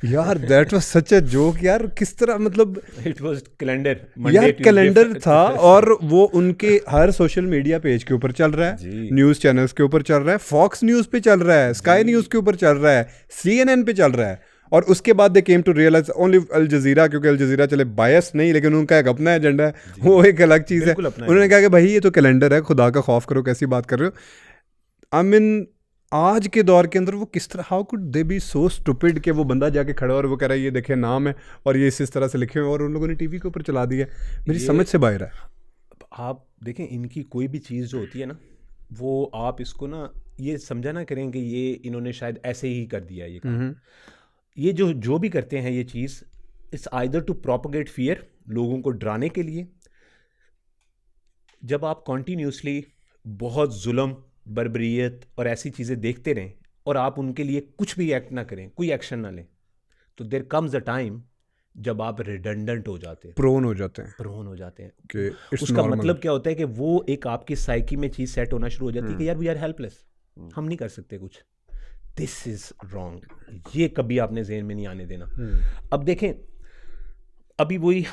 यार, that was such a joke यार। किस तरह, मतलब इट वाज कैलेंडर यार, कैलेंडर था और वो उनके हर सोशल मीडिया पेज के ऊपर चल रहा है, न्यूज़ चैनल्स के ऊपर चल रहा है, फॉक्स न्यूज़ पे चल रहा है, स्काई न्यूज़ के ऊपर चल रहा है, CNN पे चल रहा है। और उसके बाद दे केम टू रियलाइज ओनली अल जजीरा, क्योंकि अल जजीरा चले बायस नहीं, लेकिन उनका एक अपना एजेंडा है, वो एक अलग चीज़ है। उन्होंने कहा कि भाई ये तो कैलेंडर है, खुदा का खौफ करो, कैसी बात कर रहे हो। आई मीन आज के दौर के अंदर वो किस तरह, how could they B so stupid कि वो बंदा जाके खड़ा और वो कह रहा है ये देखे नाम है और ये इस तरह से लिखे हुए, और उन लोगों ने टीवी के ऊपर चला दिया। मेरी समझ से बाहर है। आप देखें इनकी कोई भी चीज़ जो होती है ना, वो आप इसको ना ये समझा ना करें कि ये इन्होंने शायद ऐसे ही कर दिया ये काम। ये जो भी करते हैं ये चीज़, it's either to propagate fear, लोगों को डराने के लिए। जब आप कॉन्टीन्यूसली बहुत जुल्म, बर्बरियत और ऐसी चीज़ें देखते रहें और आप उनके लिए कुछ भी एक्ट ना करें, कोई एक्शन ना लें, तो देयर कम्स अ टाइम जब आप रिडंडेंट हो जाते हैं, प्रोन हो जाते हैं कि उसका मतलब क्या होता है कि वो एक आपकी साइकी में चीज़ सेट होना शुरू हो जाती है कि यार वी आर हेल्पलेस, हम नहीं कर सकते कुछ, दिस इज रॉन्ग, ये कभी आपने जेहन में नहीं आने देना। अब देखें, अभी वही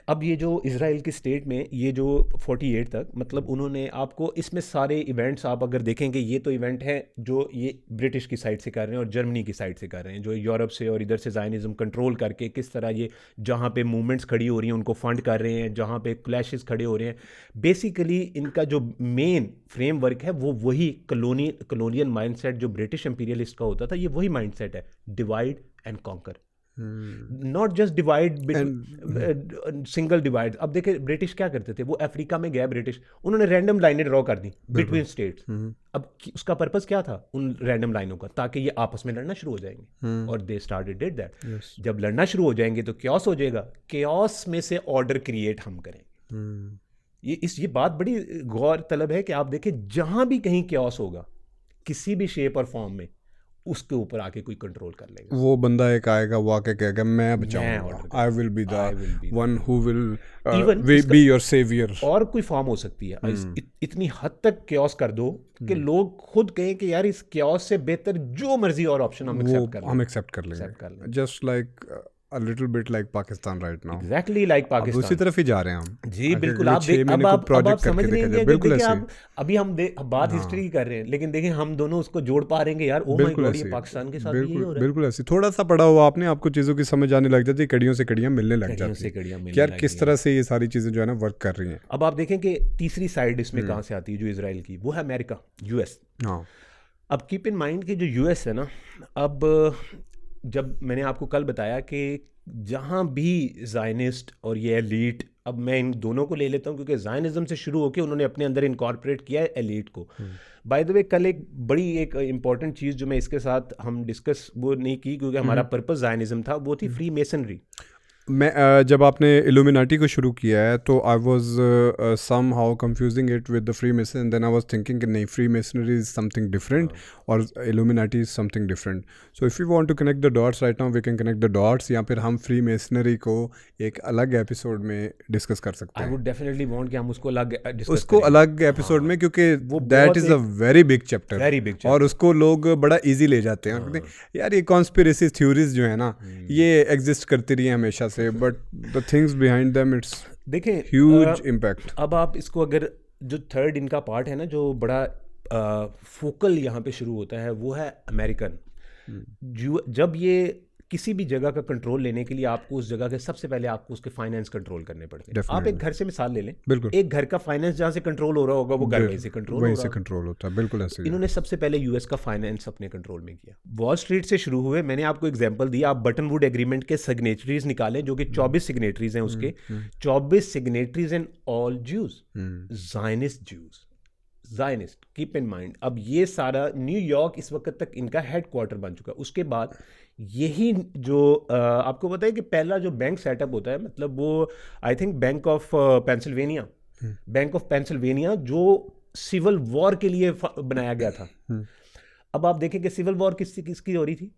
अब ये जो इज़राइल की स्टेट में ये जो 48 तक, मतलब उन्होंने आपको इसमें सारे इवेंट्स आप अगर देखेंगे, ये तो इवेंट है जो ये ब्रिटिश की साइड से कर रहे हैं और जर्मनी की साइड से कर रहे हैं, जो यूरोप से और इधर से ज़ायनिज़्म कंट्रोल करके किस तरह ये जहाँ पे मूवमेंट्स खड़ी हो रही हैं उनको फंड कर रहे हैं, जहाँ पे क्लैशेस खड़े हो रहे हैं। बेसिकली इनका जो मेन फ्रेमवर्क है वो वही कलोनियल माइंडसेट जो ब्रिटिश इंपीरियलिस्ट का होता था, ये वही माइंडसेट है, divide and conquer, not just divide, single divide. अब देखिए ब्रिटिश क्या करते थे, वो अफ्रीका में गया ब्रिटिश, उन्होंने रैंडम लाइनें ड्रॉ कर दी बिटवीन स्टेट्स। अब उसका पर्पस क्या था उन रैंडम लाइनों का, ताकि ये आपस में लड़ना शुरू हो जाएंगे, और दे स्टार्टेड डिड दैट। जब लड़ना शुरू हो जाएंगे तो क्योस हो जाएगा, क्योस में से ऑर्डर क्रिएट हम करेंगे। ये बात बड़ी गौर तलब है कि आप देखें जहां भी कहीं क्योस होगा किसी भी शेप और फॉर्म में, उसके ऊपर आके कोई कंट्रोल कर लेगा, वो बंदा एक आएगा, वो आके कहेगा मैं बचाऊंगा, I will be the one who will be your saviour. और कोई फॉर्म हो सकती है, इतनी हद तक क्योस कर दो कि लोग खुद कहें कि यार इस क्योस से बेहतर जो मर्जी और ऑप्शन हम एक्सेप्ट कर लेंगे, just like a little bit like Pakistan right now. Exactly like Pakistan. उसी तरफ ही जा रहे हैं हम जी, बिल्कुल। आप समझ रहे हैं कि अभी हम बात हिस्ट्री की कर रहे हैं, लेकिन देखें हम दोनों उसको जोड़ पा रहे हैं यार, ओ माय गॉड, ये पाकिस्तान के साथ यही हो रहा है। बिल्कुल ऐसे थोड़ा सा पढ़ा हुआ आपने, आपको चीज़ों की समझ आने लग जाती है, कड़ियों से कड़ियाँ मिलने लग जाती है यार, किस तरह से ये सारी चीज़ें जो है ना वर्क कर रही हैं। अब आप देखें कि तीसरी साइड इसमें कहाँ से आती है, जो इजराइल की, वो है अमेरिका, यूएस। हाँ, अब कीप इन माइंड कि जो यूएस है ना, अब जब मैंने आपको कल बताया कि जहाँ भी ज़ायनिस्ट और ये एलीट, अब मैं इन दोनों को ले लेता हूँ क्योंकि ज़ायनिज़्म से शुरू होकर उन्होंने अपने अंदर इनकॉर्पोरेट किया है एलीट को। बाय द वे, कल एक बड़ी एक इम्पॉर्टेंट चीज़ जो मैं इसके साथ हम डिस्कस वो नहीं की क्योंकि हमारा पर्पस ज़ायनिज़्म था, वो थी फ्री मेसनरी। मैं जब आपने इल्यूमिनाटी को शुरू किया है तो I was somehow confusing it with the freemason, and then I was thinking कि नहीं, freemasonry is something different और Illuminati is something different. So if you want to connect the dots right now we can connect the dots, या फिर हम free masonry को एक अलग episode में डिस्कस कर सकते हैं। आई वुड डेफिनेटली वांट कि हम उसको अलग एपिसोड में, क्योंकि that is a very big chapter, और उसको लोग बड़ा ईजी ले जाते हैं। यार ये कॉन्स्पिरेसी थ्योरीज जो है ना, ये एग्जिस्ट करती रही है हमेशा से, but the things behind them, it's देखें ह्यूज इम्पैक्ट। अब आप इसको अगर जो थर्ड इनका पार्ट है ना, जो बड़ा फोकल यहाँ पे शुरू होता है, वो है अमेरिकन। जब ये किसी भी जगह का कंट्रोल लेने के लिए आपको उस जगह के सबसे पहले आपको उसके फाइनेंस कंट्रोल करने पड़ते हैं। आप एक घर से मिसाल ले लें, बिल्कुल, एक घर का फाइनेंस जहाँ से कंट्रोल हो रहा होगा वो घर वहीं से कंट्रोल होता है। बिल्कुल ऐसे इन्होंने सबसे पहले यूएस का फाइनेंस अपने कंट्रोल में किया। वॉल स्ट्रीट से शुरू हुए, मैंने आपको एग्जांपल दिया, आप बटनवुड एग्रीमेंट के सिग्नेटरीज निकालें जो कि 24 सिग्नेटरीज हैं, उसके 24 signatories and all Jews, Zionist, keep in mind. अब ये सारा न्यूयॉर्क इस वक्त तक इनका हेडक्वार्टर बन चुका है। उसके बाद यही जो आपको पता है कि पहला जो बैंक सेटअप होता है, मतलब वो I think bank of Pennsylvania जो सिविल वॉर के लिए बनाया गया था। अब आप देखें कि सिविल वॉर किसकी हो रही थी,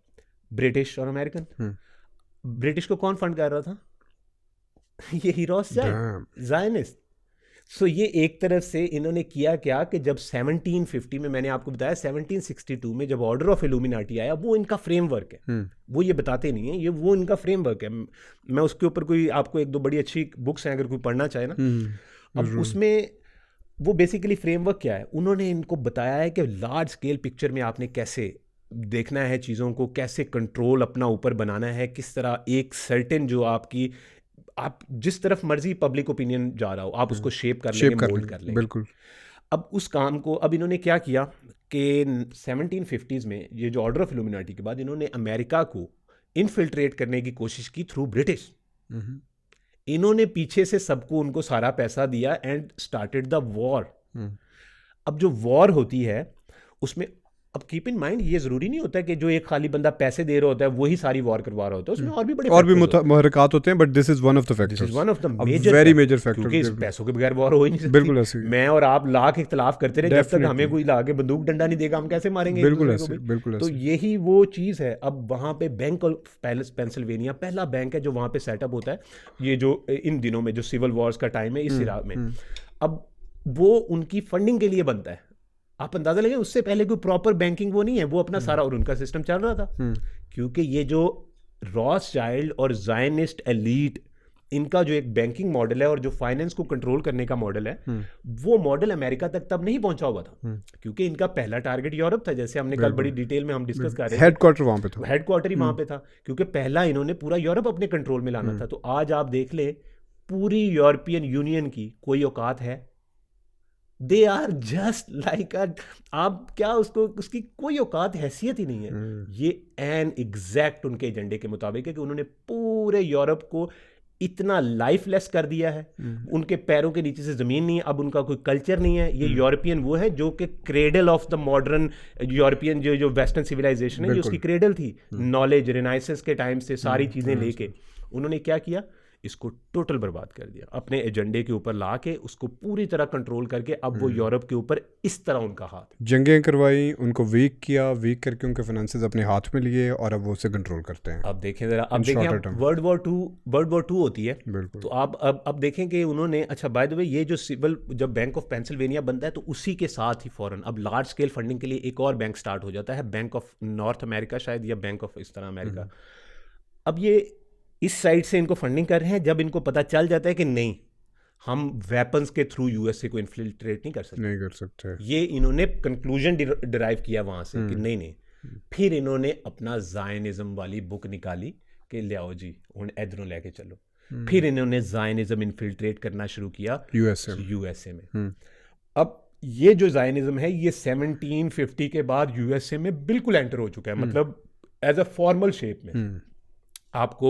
ब्रिटिश और अमेरिकन। ब्रिटिश को कौन फंड कर रहा था, यही रॉथस्चाइल्ड, ज़ायनिस्ट। सो ये एक तरफ से इन्होंने किया क्या कि जब 1750 में, मैंने आपको बताया 1762 में जब ऑर्डर ऑफ इल्यूमिनाटी आया, वो इनका फ्रेमवर्क है, वो ये बताते नहीं है, ये वो इनका फ्रेमवर्क है। मैं उसके ऊपर कोई आपको एक दो बड़ी अच्छी बुक्स हैं अगर कोई पढ़ना चाहे ना। अब उसमें वो बेसिकली फ्रेमवर्क क्या है, उन्होंने इनको बताया है कि लार्ज स्केल पिक्चर में आपने कैसे देखना है चीज़ों को, कैसे कंट्रोल अपना ऊपर बनाना है, किस तरह एक सर्टेन जो आपकी, आप जिस तरफ मर्जी पब्लिक ओपिनियन जा रहा हो आप उसको शेप कर लेंगे, मोल्ड कर लेंगे। बिल्कुल। अब उस काम को अब इन्होंने क्या किया कि 1750s में ये जो ऑर्डर ऑफ इल्यूमिनाटी के बाद इन्होंने अमेरिका को इनफिल्ट्रेट करने की कोशिश की थ्रू ब्रिटिश। इन्होंने पीछे से सबको उनको सारा पैसा दिया एंड स्टार्टेड द वॉर। अब जो वॉर होती है उसमें, अब कीप इन माइंड, ये जरूरी नहीं होता कि जो एक खाली बंदा पैसे दे रहा होता है वही सारी वॉर करवा रहा होता है, उसमें और भी बड़े मुहरकात होते हैं, but this is one of the factors, this is one of the very major factor, क्योंकि इस पैसों के बगैर वॉर हो ही नहीं सकती। बिल्कुल ऐसे, मैं और आप लाख इख्तलाफ करते रहे, जब तक हमें कोई लाके बंदूक डंडा नहीं देगा हम कैसे मारेंगे। बिल्कुल ऐसे, बिल्कुल ऐसे। तो यही वो चीज़ है। अब वहाँ पे बैंक ऑफ पेंसिल्वेनिया पहला बैंक है जो वहाँ पे सेटअप होता है, ये जो इन दिनों में जो सिविल वॉर्स का टाइम है इस इराक में। अब वो उनकी फंडिंग के लिए बनता है, आप अंदाजा लगे उससे पहले कोई प्रॉपर बैंकिंग वो नहीं है, वो अपना सारा और उनका सिस्टम चल रहा था। क्योंकि ये जो रॉथस्चाइल्ड और ज़ायनिस्ट एलीट, इनका जो एक बैंकिंग मॉडल है और जो फाइनेंस को कंट्रोल करने का मॉडल है, वो मॉडल अमेरिका तक तब नहीं पहुंचा हुआ था, क्योंकि इनका पहला टारगेट यूरोप था, जैसे हमने कल बड़ी डिटेल में हम डिस्कस कर रहे थे। हेडक्वार्टर वहां पे था, हेडक्वार्टर ही वहां पे था, क्योंकि पहला इन्होंने पूरा यूरोप अपने कंट्रोल में लाना था। तो आज आप देख ले, पूरी यूरोपियन यूनियन की कोई औकात है? दे आर जस्ट लाइक आप क्या उसको, उसकी कोई औकात हैसियत ही नहीं है। ये एन एग्जैक्ट उनके एजेंडे के मुताबिक है कि उन्होंने पूरे यूरोप को इतना लाइफलेस कर दिया है, उनके पैरों के नीचे से जमीन नहीं है, अब उनका कोई कल्चर नहीं है। ये यूरोपियन वो है जो कि cradle of the modern European जो वेस्टर्न सिविलाइजेशन है, जो उसकी क्रेडल थी, नॉलेज रिनाइसेंस के टाइम से सारी चीजें लेके उन्होंने क्या किया, इसको टोटल बर्बाद कर दिया, अपने एजेंडे के ऊपर ला के उसको पूरी तरह कंट्रोल करके। अब वो यूरोप के ऊपर इस तरह उनका हाथ, जंगें करवाई, उनको वीक किया, वीक करके उनके फाइनेंसेस अपने हाथ में लिए और अब वो उसे कंट्रोल करते हैं। अब देखें जरा, अब देखें वर्ल्ड वॉर टू होती है, तो आप अब देखें कि उन्होंने, अच्छा बाय द वे, ये जो सिविल, जब बैंक ऑफ पेंसिल्वेनिया बनता है तो उसी के साथ ही फौरन अब लार्ज स्केल फंडिंग के लिए एक और बैंक स्टार्ट हो जाता है, बैंक ऑफ नॉर्थ अमेरिका शायद, या बैंक ऑफ इस तरह अमेरिका। अब ये इस साइड से इनको फंडिंग कर रहे हैं। जब इनको पता चल जाता है कि नहीं, हम वेपन्स के थ्रू यूएसए को इन्फिल्ट्रेट नहीं कर सकते, ये इन्होंने कंक्लूजन डिराइव किया वहां से कि नहीं। फिर इन्होंने अपना ज़ायनिज़्म वाली बुक निकाली कि ले आओ जी हुण इधरों लेके चलो। फिर इन्होंने ज़ायनिज़्म इन्फिल्ट्रेट करना शुरू किया यूएसए में। अब ये जो ज़ायनिज़्म है, ये 1750 के बाद यूएसए में बिल्कुल एंटर हो चुका है, मतलब एज अ फॉर्मल शेप में। आपको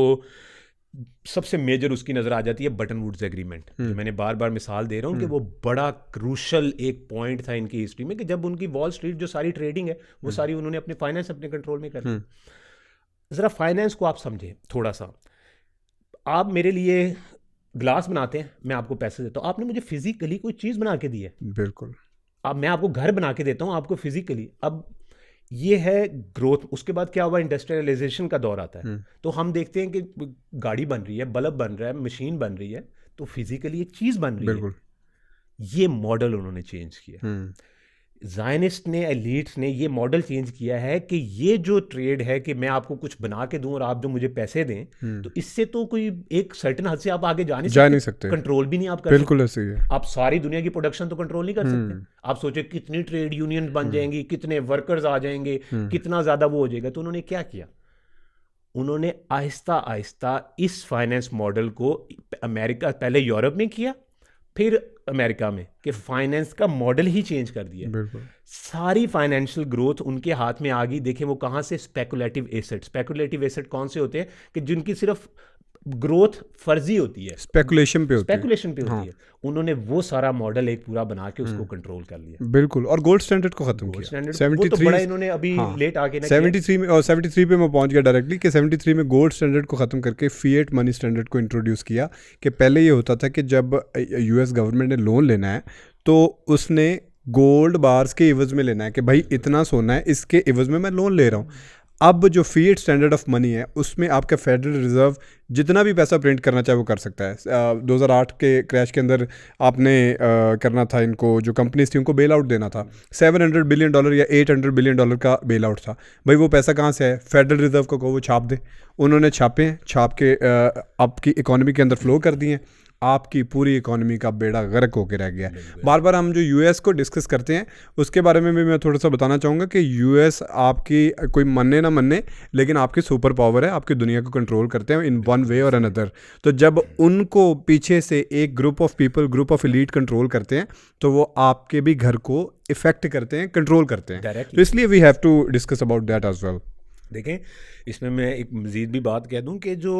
सबसे मेजर उसकी नज़र आ जाती है बटन वुड्स एग्रीमेंट, जो मैंने बार बार मिसाल दे रहा हूँ कि वो बड़ा क्रूशल एक पॉइंट था इनकी हिस्ट्री में, कि जब उनकी वॉल स्ट्रीट जो सारी ट्रेडिंग है वो सारी उन्होंने अपने फाइनेंस अपने कंट्रोल में कर ली। ज़रा फाइनेंस को आप समझें थोड़ा सा। आप मेरे लिए ग्लास बनाते हैं, मैं आपको पैसे देता हूँ, आपने मुझे फिजिकली कोई चीज़ बना के दी है, बिल्कुल। अब मैं आपको घर बना के देता हूँ आपको फिजिकली। अब ये है ग्रोथ। उसके बाद क्या हुआ, इंडस्ट्रियलाइजेशन का दौर आता है, तो हम देखते हैं कि गाड़ी बन रही है, बल्ब बन रहा है, मशीन बन रही है, तो फिजिकली एक चीज बन रही है। ये मॉडल उन्होंने चेंज किया, ज़ायनिस्ट ने, एलीट्स ने ये मॉडल चेंज किया है कि ये जो ट्रेड है कि मैं आपको कुछ बना के दूं और आप जो मुझे पैसे दें, तो इससे तो कोई एक सर्टेन हद से आप आगे जा नहीं सकते, कंट्रोल भी नहीं आप कर बिल्कुल ऐसे ही है। आप सारी दुनिया की प्रोडक्शन तो कंट्रोल नहीं कर सकते। आप सोचे कितनी ट्रेड यूनियन बन जाएंगी, कितने वर्कर्स आ जाएंगे, कितना ज़्यादा वो हो जाएगा। तो उन्होंने क्या किया, उन्होंने आहिस्ता आहिस्ता इस फाइनेंस मॉडल को अमेरिका, पहले यूरोप में किया, फिर अमेरिका में, कि फाइनेंस का मॉडल ही चेंज कर दिया। सारी फाइनेंशियल ग्रोथ उनके हाथ में आ गई। देखें वो कहाँ से, स्पेकुलेटिव एसेट कौन से होते हैं कि जिनकी सिर्फ ग्रोथ फर्जी होती है, स्पेकुलेशन पे होती है। उन्होंने वो सारा मॉडल एक पूरा बना के उसको कंट्रोल कर लिया, बिल्कुल। और गोल्ड स्टैंडर्ड को खत्म किया। 73 तो बड़ा इन्होंने अभी लेट आके 73 में, और 73 पे मैं पहुंच गया डायरेक्टली कि 73 में गोल्ड स्टैंडर्ड को खत्म करके फिएट मनी स्टैंडर्ड को इंट्रोड्यूस किया। कि पहले ये होता था कि जब यूएस गवर्नमेंट ने लोन लेना है तो उसने गोल्ड बार्स के इवज में लेना है कि भाई इतना सोना है, इसके इवज में मैं लोन ले रहा हूँ। अब जो फिएट स्टैंडर्ड ऑफ मनी है उसमें आपका फेडरल रिजर्व जितना भी पैसा प्रिंट करना चाहे वो कर सकता है। 2008 के क्रैश के अंदर आपने करना था, इनको जो कंपनीज थी उनको बेल आउट देना था, $700 बिलियन या $800 बिलियन का बेल आउट था। भाई वो पैसा कहाँ से है, फेडरल रिजर्व को वो छाप दे। उन्होंने छापे हैं, छाप के आपकी इकोनॉमी के अंदर फ्लो कर दिए। आपकी पूरी इकोनॉमी का बेड़ा गर्क होकर रह गया। बार बार हम जो यूएस को डिस्कस करते हैं उसके बारे में भी मैं थोड़ा सा बताना चाहूँगा कि यूएस आपकी कोई मानने ना मानने, लेकिन आपकी सुपर पावर है, आपकी दुनिया को कंट्रोल करते हैं इन वन वे और अनदर। तो जब उनको पीछे से एक group of people, group of elite control करते हैं तो वो आपके भी घर को इफेक्ट करते हैं, कंट्रोल करते हैं। तो इसलिए we have to discuss about that as well. देखें, इसमें मैं एक मज़ीद भी बात कह दूं कि जो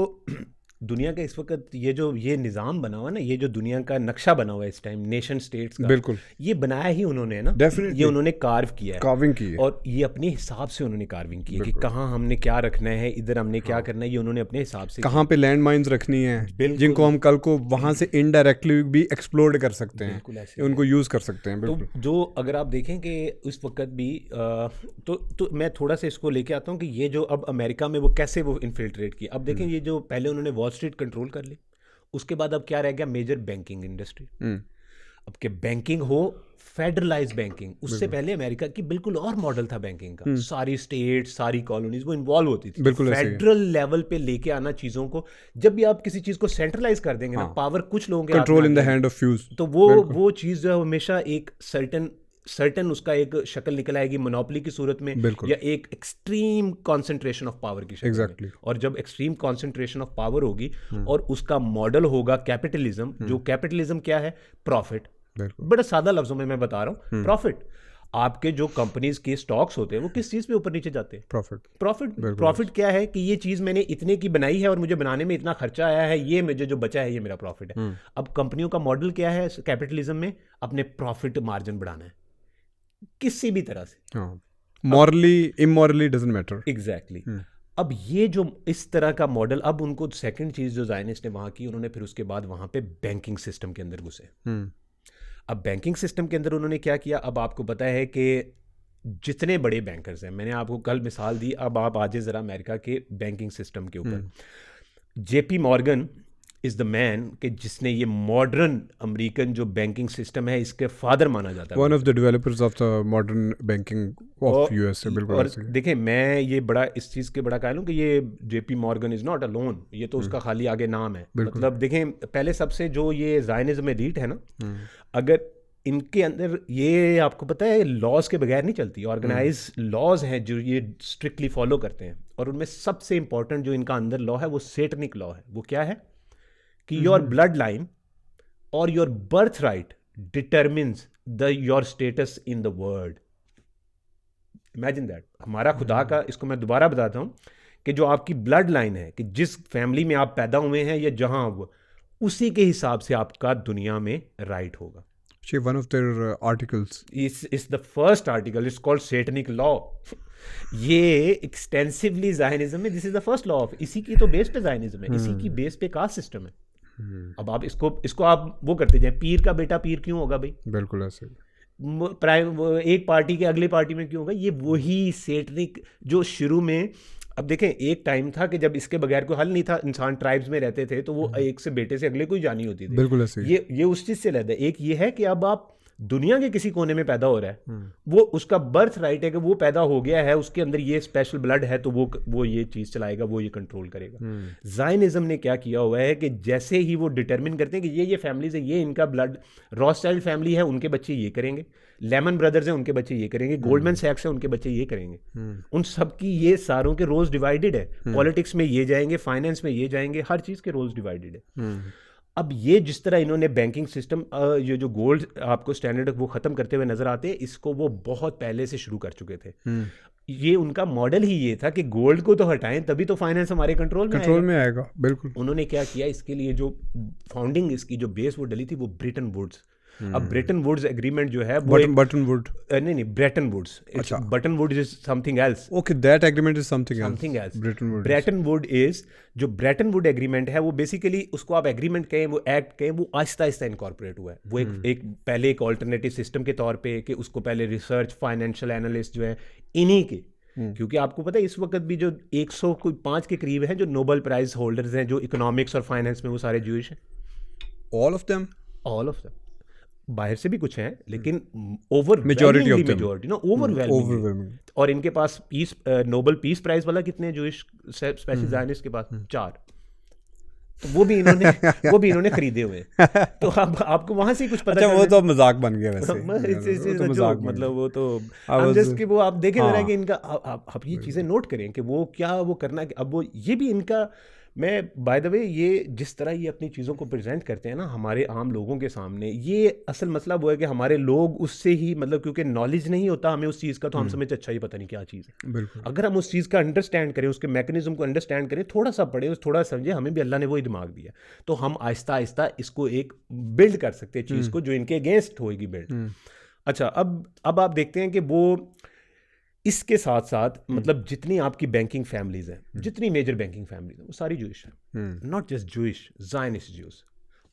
दुनिया का इस वक्त ये निज़ाम बना हुआ ना, ये जो दुनिया का नक्शा बना हुआ है इस टाइम नेशन स्टेट्स का, बिल्कुल ये बनाया ही उन्होंने है ना, ये उन्होंने कार्व किया है, कार्विंग की है, और ये अपने हिसाब से उन्होंने कार्विंग की है कि कहाँ हमने क्या रखना है, इधर हमने क्या करना है, ये उन्होंने अपने हिसाब से, कहाँ पे लैंड माइन्स रखनी है जिनको हम कल को वहाँ से इनडायरेक्टली भी एक्सप्लोर कर सकते हैं, उनको यूज़ कर सकते हैं। तो जो अगर आप देखें कि इस वक्त भी तो मैं थोड़ा सा इसको लेके आता हूँ कि ये जो अब अमेरिका में वो कैसे वो इन्फिल्ट्रेट किया। अब देखें, ये जो पहले उन्होंने वॉल स्ट्रीट कंट्रोल कर ली, उसके बाद अब क्या रह गया, मेजर बैंकिंग इंडस्ट्री। अब के बैंकिंग हो फेडरलाइज बैंकिंग, उससे पहले अमेरिका की बिल्कुल और मॉडल था बैंकिंग का, सारी स्टेट सारी कॉलोनीज वो इन्वॉल्व होती थी। बिल्कुल ऐसे ही है। फेडरल लेवल पे लेके आना चीजों को, जब भी आप किसी चीज को सेंट्रलाइज कर देंगे ना, पावर कुछ लोगों के हाथ में कंट्रोल आ इन द जाएगी, हैंड ऑफ फ्यूज। तो वो चीज जो है हमेशा एक सर्टन उसका एक शक्ल निकल आएगी मोनोपोली की सूरत में, बिल्कुल। या एक एक्सट्रीम कॉन्सेंट्रेशन ऑफ पावर की शक्ल में। Exactly. और जब एक्सट्रीम कॉन्सेंट्रेशन ऑफ पावर होगी और उसका मॉडल होगा कैपिटलिज्म, जो कैपिटलिज्म क्या है, प्रॉफिट। बिल्कुल। बड़ा सादा लफ्जों में मैं बता रहा हूँ, प्रॉफिट। आपके जो कंपनीज के स्टॉक्स होते हैं वो किस चीज पे ऊपर नीचे जाते हैं? प्रॉफिट। प्रॉफिट क्या है कि ये चीज मैंने इतने की बनाई है और मुझे बनाने में इतना खर्चा आया है, ये मुझे जो बचा है ये मेरा प्रॉफिट है। अब कंपनियों का मॉडल क्या है कैपिटलिज्म में? अपने प्रॉफिट मार्जिन बढ़ाना है किसी भी तरह से। हाँ, मॉरली इमोरली डजंट मैटर। एग्जैक्टली। अब ये जो इस तरह का मॉडल, अब उनको सेकंड चीज जो जायनिस्ट ने वहां की, उन्होंने फिर उसके बाद वहां पे बैंकिंग सिस्टम के अंदर घुसे। अब बैंकिंग सिस्टम के अंदर उन्होंने क्या किया? अब आपको पता है कि जितने बड़े बैंकर्स हैं, मैंने आपको कल मिसाल दी, अब आप आजे ज़रा अमेरिका के बैंकिंग सिस्टम के ऊपर। JP Morgan is the man कि जिसने ये मॉडर्न अमेरिकन जो बैंकिंग सिस्टम है इसके फादर माना जाता है। One of the developers of the modern banking of US. बिल्कुल। और देखें, मैं ये बड़ा इस चीज़ के बड़ा कायल हूँ कि ये JP Morgan is not alone, ये तो उसका खाली आगे नाम है। मतलब देखें, पहले सबसे जो ये ज़ायनिज़्म एलीट है ना, अगर इनके अंदर ये आपको पता है लॉज के बगैर नहीं चलती, ऑर्गेनाइज लॉज हैं जो ये स्ट्रिक्टली फॉलो करते हैं। और उनमें सबसे इंपॉर्टेंट जो इनका अंदर लॉ है वो सेटनिक लॉ है। वो क्या है कि योर ब्लड लाइन और your birth right determines your status in the world. Imagine that. हमारा खुदा का, इसको मैं दोबारा बताता हूं कि जो आपकी ब्लड लाइन है, कि जिस फैमिली में आप पैदा हुए हैं या जहां वो, उसी के हिसाब से आपका दुनिया में राइट होगा। One of their articles. It's the first article. It's called Satanic Law. ये एक्सटेंसिवली ज़ायनिज़्म में this is the first law of, इसी की तो बेस पे ज़ायनिज़्म है, इसी की बेस पे कास्ट सिस्टम है। अब आप इसको आप वो करते जाए, पीर का बेटा पीर क्यों होगा भाई? बिल्कुल ऐसे। एक पार्टी के अगले पार्टी में क्यों होगा? ये वही सेटनिक जो शुरू में, अब देखें, एक टाइम था कि जब इसके बगैर कोई हल नहीं था, इंसान ट्राइब्स में रहते थे तो वो एक से बेटे से अगले को ही जानी होती थी। बिल्कुल ऐसे। ये उस चीज से रहता है। एक ये है कि अब आप दुनिया के किसी कोने में पैदा हो रहा है, वो उसका बर्थ राइट है कि वो पैदा हो गया है, उसके अंदर ये स्पेशल ब्लड है, तो वो ये चीज चलाएगा, वो ये कंट्रोल करेगा। ज़ायनिज़्म ने क्या किया हुआ है कि जैसे ही वो डिटरमिन करते हैं कि ये फैमिलीज है, ये इनका ब्लड, रॉथस्चाइल्ड फैमिली है उनके बच्चे ये करेंगे, लेमन ब्रदर्स हैं उनके बच्चे ये करेंगे, गोल्डमैन सैक्स है उनके बच्चे ये करेंगे। उन सब की ये सारों के रोल्स डिवाइडेड है। पॉलिटिक्स में ये जाएंगे, फाइनेंस में ये जाएंगे, हर चीज के रोल्स डिवाइडेड है। अब ये जिस तरह इन्होंने बैंकिंग सिस्टम, ये जो गोल्ड आपको स्टैंडर्ड वो खत्म करते हुए नजर आते हैं, इसको वो बहुत पहले से शुरू कर चुके थे। ये उनका मॉडल ही ये था कि गोल्ड को तो हटाएं तभी तो फाइनेंस हमारे कंट्रोल में आएगा। बिल्कुल। उन्होंने क्या किया, इसके लिए जो फाउंडिंग इसकी जो बेस वो डली थी वो ब्रेटन वुड्स। अब ब्रेटन वुड्स एग्रीमेंट जो है वो बटन वुड नहीं Bretton Woods, button woods is something else. Okay, that agreement is something else. Bretton wood is, जो ब्रेटन वुड एग्रीमेंट है वो बेसिकली, उसको आप एग्रीमेंट कहें, वो एक्ट कहें, वो आहिस्ता आहिस्ता इनकॉर्पोरेट हुआ है। वो एक पहले एक ऑल्टरनेटिव सिस्टम के तौर पे, कि उसको पहले रिसर्च फाइनेंशियल एनालिस्ट जो है इन्हीं के, क्योंकि आपको पता है इस वक्त भी जो 105 के करीब हैं जो नोबेल प्राइज होल्डर्स हैं जो इकोनॉमिक्स और फाइनेंस में, वो सारे जूइश हैं। ऑल ऑफ देम बाहर से भी कुछ हैं, लेकिन मेजॉरिटी ना ओवरवेलमिंग। और इनके पास नोबेल पीस प्राइज वाला कितने जूइश स्पेशल ज़ायनिस्ट के पास? 4। तो वो भी इन्होंने खरीदे हुए। तो अब आपको वहां से कुछ पता। वो तो मजाक बन गया वैसे। मतलब वो तो जस्ट कि वो आप देखें जरा कि इनका, आप ये चीजें नोट करें कि वो क्या वो करना। अब वो ये भी इनका, मैं बाय द वे ये जिस तरह ये अपनी चीज़ों को प्रेजेंट करते हैं ना हमारे आम लोगों के सामने, ये असल मसला वो है कि हमारे लोग उससे ही, मतलब क्योंकि नॉलेज नहीं होता हमें उस चीज़ का, तो हम समझते अच्छा ये पता नहीं क्या चीज़ है। बिल्कुल। अगर हम उस चीज़ का अंडरस्टैंड करें, उसके मैकेनिज्म को अंडरस्टैंड करें, थोड़ा सा पढ़े, थोड़ा समझे, हमें भी अल्लाह ने वही दिमाग दिया, तो हम आहिस्ता आहिस्ता इसको एक बिल्ड कर सकते हैं चीज़ को जो इनके अगेंस्ट होएगी बिल्ड। अच्छा, अब आप देखते हैं कि वो इसके साथ साथ, मतलब जितनी आपकी बैंकिंग फैमिलीज हैं, जितनी मेजर बैंकिंग फैमिलीज हैं, वो सारी जूइश हैं। Not just Jewish, Zionist juice.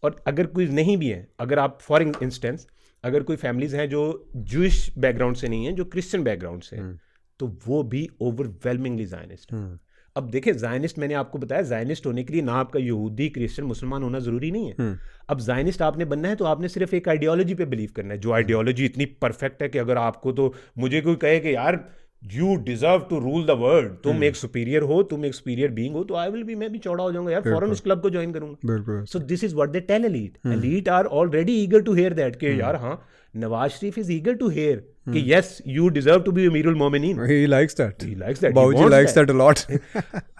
और अगर कोई नहीं भी है, अगर आप फॉर इंस्टेंस अगर कोई फैमिलीज हैं जो जूइश बैकग्राउंड से नहीं है, जो क्रिश्चियन बैकग्राउंड से हैं, तो वो भी ओवरवेलमिंगली ज़ायनिस्ट हैं। अब देखिए जायनिस्ट, मैंने आपको बताया जायनिस्ट होने के लिए ना आपका यहूदी क्रिश्चियन मुसलमान होना जरूरी नहीं है। अब जायनिस्ट आपने बनना है तो आपने सिर्फ एक आइडियोलॉजी पे बिलीव करना है, जो आइडियोलॉजी इतनी परफेक्ट है कि अगर आपको, तो मुझे कोई कहे कि यार you deserve to rule the world, तुम एक सुपीरियर हो, तुम एक सुपीरियर बीइंग हो, तो आई विल बी, मैं भी चौड़ा हो जाऊंगा यार, फौरन उस क्लब को ज्वाइन करूंगा। बिल्कुल। So this is what they tell elite. Elite are already eager to hear that कि यार हाँ, Nawaz Sharif is eager to hear कि yes you deserve to be अमीरुल मोमिनीन। He likes that. He likes that. He बाबूजी wants likes that. that a lot.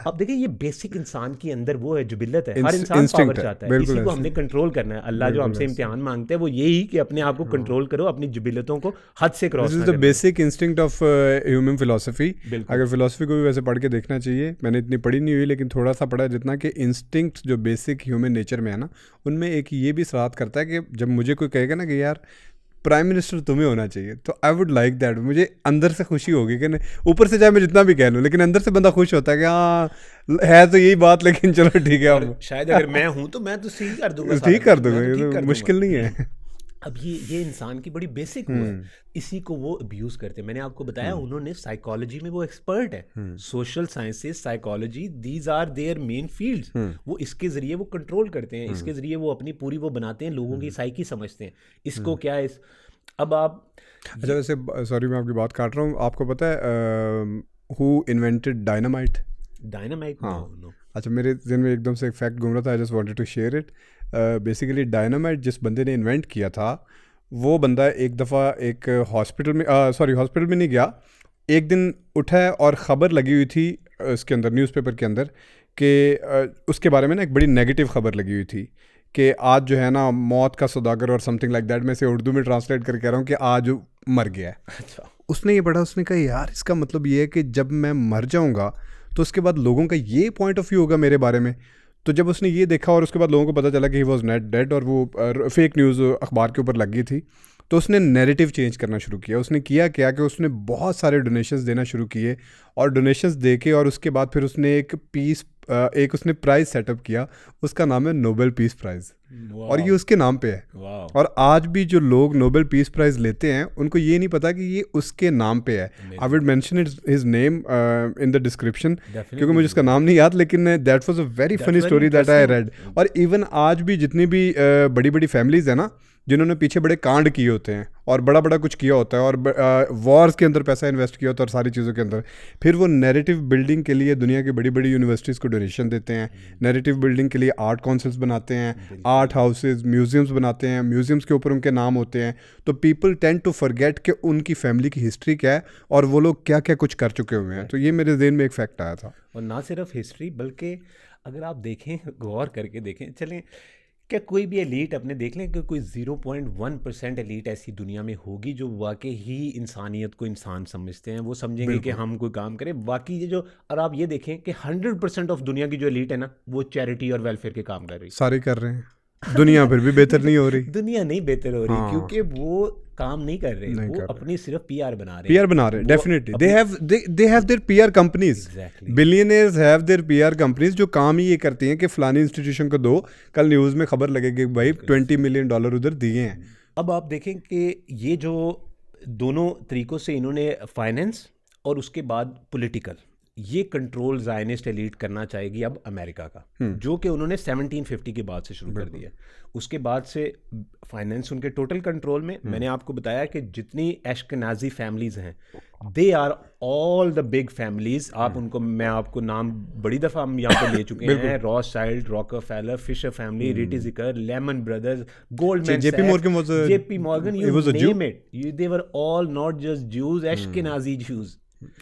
अब देखिए ये बेसिक इंसान के अंदर वो है, जुबिलत है, हर इंसान instinct पावर है, चाहता है, बिल्कुल इसी को ऐसे। हमने कंट्रोल करना है। अल्लाह जो हमसे इम्तिहान मांगते हैं वो यही कि अपने आप को कंट्रोल करो, अपनी जुबिलतों को हद से क्रॉस This ना is the करो। basic instinct of human philosophy. बिल्कुल। अगर फिलोसफी को भी वैसे पढ़ के देखना चाहिए, मैंने इतनी पढ़ी नहीं हुई लेकिन थोड़ा सा पढ़ा है जितना, कि इंस्टिंक्ट जो बेसिक ह्यूमन नेचर में है ना, उनमें एक ये भी सराहत करता है कि जब मुझे कोई कहेगा ना कि यार प्राइम मिनिस्टर तुम्हें होना चाहिए, तो आई वुड लाइक दैट, मुझे अंदर से खुशी होगी कि नहीं, ऊपर से चाहे मैं जितना भी कह लूँ लेकिन अंदर से बंदा खुश होता है कि हाँ है तो यही बात, लेकिन चलो ठीक है। अब शायद अगर मैं हूं तो मैं तो सही कर दूंगा, ठीक कर मैं तो दूंगा, ठीक ये कर तो दूंगा। मुश्किल नहीं है। अब ये इंसान की बड़ी बेसिक वो है, इसी को वो अब्यूज करते हैं। मैंने आपको बताया उन्होंने साइकोलॉजी में वो एक्सपर्ट है, social sciences, psychology, these are their main fields. वो इसके जरिए वो कंट्रोल करते हैं, इसके जरिए वो अपनी पूरी वो बनाते हैं, लोगों की साइकी समझते हैं, इसको क्या है अब आप। अच्छा वैसे सॉरी मैं आपकी बात काट रहा हूँ, आपको पता है who invented dynamite? Dynamite? No. अच्छा मेरे ज़हन में एकदम से एक फैक्ट घूम रहा था, I just wanted to share it. Basically dynamite जिस बंदे ने इन्वेंट किया था, वो बंदा एक दफ़ा एक हॉस्पिटल में हॉस्पिटल में नहीं गया, एक दिन उठा और ख़बर लगी हुई थी उसके अंदर, न्यूज़पेपर के अंदर, कि उसके बारे में ना एक बड़ी नेगेटिव ख़बर लगी हुई थी कि आज जो है ना मौत का सौदागर और समथिंग लाइक दैट, मैं इसे उर्दू में ट्रांसलेट करके कह रहा हूँ कि आज मर गया है। अच्छा। उसने ये पढ़ा, उसने कहा यार इसका मतलब ये है कि जब मैं मर जाऊँगा तो उसके बाद लोगों का ये पॉइंट ऑफ व्यू होगा मेरे बारे में। तो जब उसने ये देखा और उसके बाद लोगों को पता चला कि ही वॉज नॉट डेड और वो फेक न्यूज़ अखबार के ऊपर लग गई थी, तो उसने नैरेटिव चेंज करना शुरू किया। उसने किया क्या कि उसने बहुत सारे डोनेशंस देना शुरू किए, और डोनेशंस दे के और उसके बाद फिर उसने एक उसने प्राइज़ सेटअप किया, उसका नाम है नोबेल पीस प्राइज़, और ये उसके नाम पे है। और आज भी जो लोग नोबेल पीस प्राइज़ लेते हैं उनको ये नहीं पता कि ये उसके नाम पे है। I would mention his name in the description, क्योंकि मुझे उसका नाम नहीं याद, लेकिन that was a very funny story that I read. और इवन आज भी जितनी भी बड़ी बड़ी फैमिलीज़ है ना, जिन्होंने पीछे बड़े कांड किए होते हैं और बड़ा बड़ा कुछ किया होता है और वॉर्स के अंदर पैसा इन्वेस्ट किया होता है और सारी चीज़ों के अंदर, फिर वो नैरेटिव बिल्डिंग के लिए दुनिया की बड़ी बड़ी यूनिवर्सिटीज़ को डोनेशन देते हैं, नैरेटिव बिल्डिंग के लिए आर्ट काउंसिल्स बनाते हैं, आर्ट हाउसेज, म्यूजियम्स बनाते हैं, म्यूजियम्स के ऊपर उनके नाम होते हैं। तो पीपल टेंड टू फॉरगेट कि उनकी फैमिली की हिस्ट्री क्या है और वो लोग क्या क्या कुछ कर चुके हुए हैं। तो ये मेरे ज़हन में एक फैक्ट आया था। और ना सिर्फ हिस्ट्री, बल्कि अगर आप देखें, गौर करके देखें, चलें क्या कोई भी एलीट अपने देख लें कि कोई 0.1% एलीट ऐसी दुनिया में होगी जो वाकई ही इंसानियत को इंसान समझते हैं, वो समझेंगे कि हम कोई काम करें। बाकी ये जो, और आप ये देखें कि 100% ऑफ दुनिया की जो एलीट है ना, वो चैरिटी और वेलफेयर के काम कर रही है। सारे कर रहे हैं, दुनिया फिर भी बेहतर नहीं हो रही। दुनिया नहीं बेहतर हो रही, हाँ। क्योंकि वो काम नहीं कर रहे, वो अपनी सिर्फ पीआर बना रहे हैं। Definitely they have their PR companies, billionaires have their PR companies, जो काम ही ये करती हैं कि फलानी इंस्टीट्यूशन को दो, कल न्यूज़ में खबर लगेगी भाई $20 मिलियन उधर दिए हैं। अब आप देखें कि ये जो दोनों तरीकों से इन्होंने फाइनेंस और उसके बाद पॉलिटिकल, ये कंट्रोल ज़ायनिस्ट एलीट करना चाहेगी अब अमेरिका का, जो कि उन्होंने 1750 के बाद से शुरू कर दिया। उसके बाद से फाइनेंस उनके टोटल कंट्रोल में। मैंने आपको बताया कि जितनी एश्केनाजी फैमिलीज हैं, they are all the big families. आप उनको, मैं आपको नाम बड़ी दफ़ा हम यहाँ पे ले चुके हैं, रॉथशाइल्ड, रॉकफेलर, फिशर फैमिली, रिटिजिकर, Lehman brothers, Goldman, JP Morgan, you name it, they were all not just Jews, Ashkenazi Jews.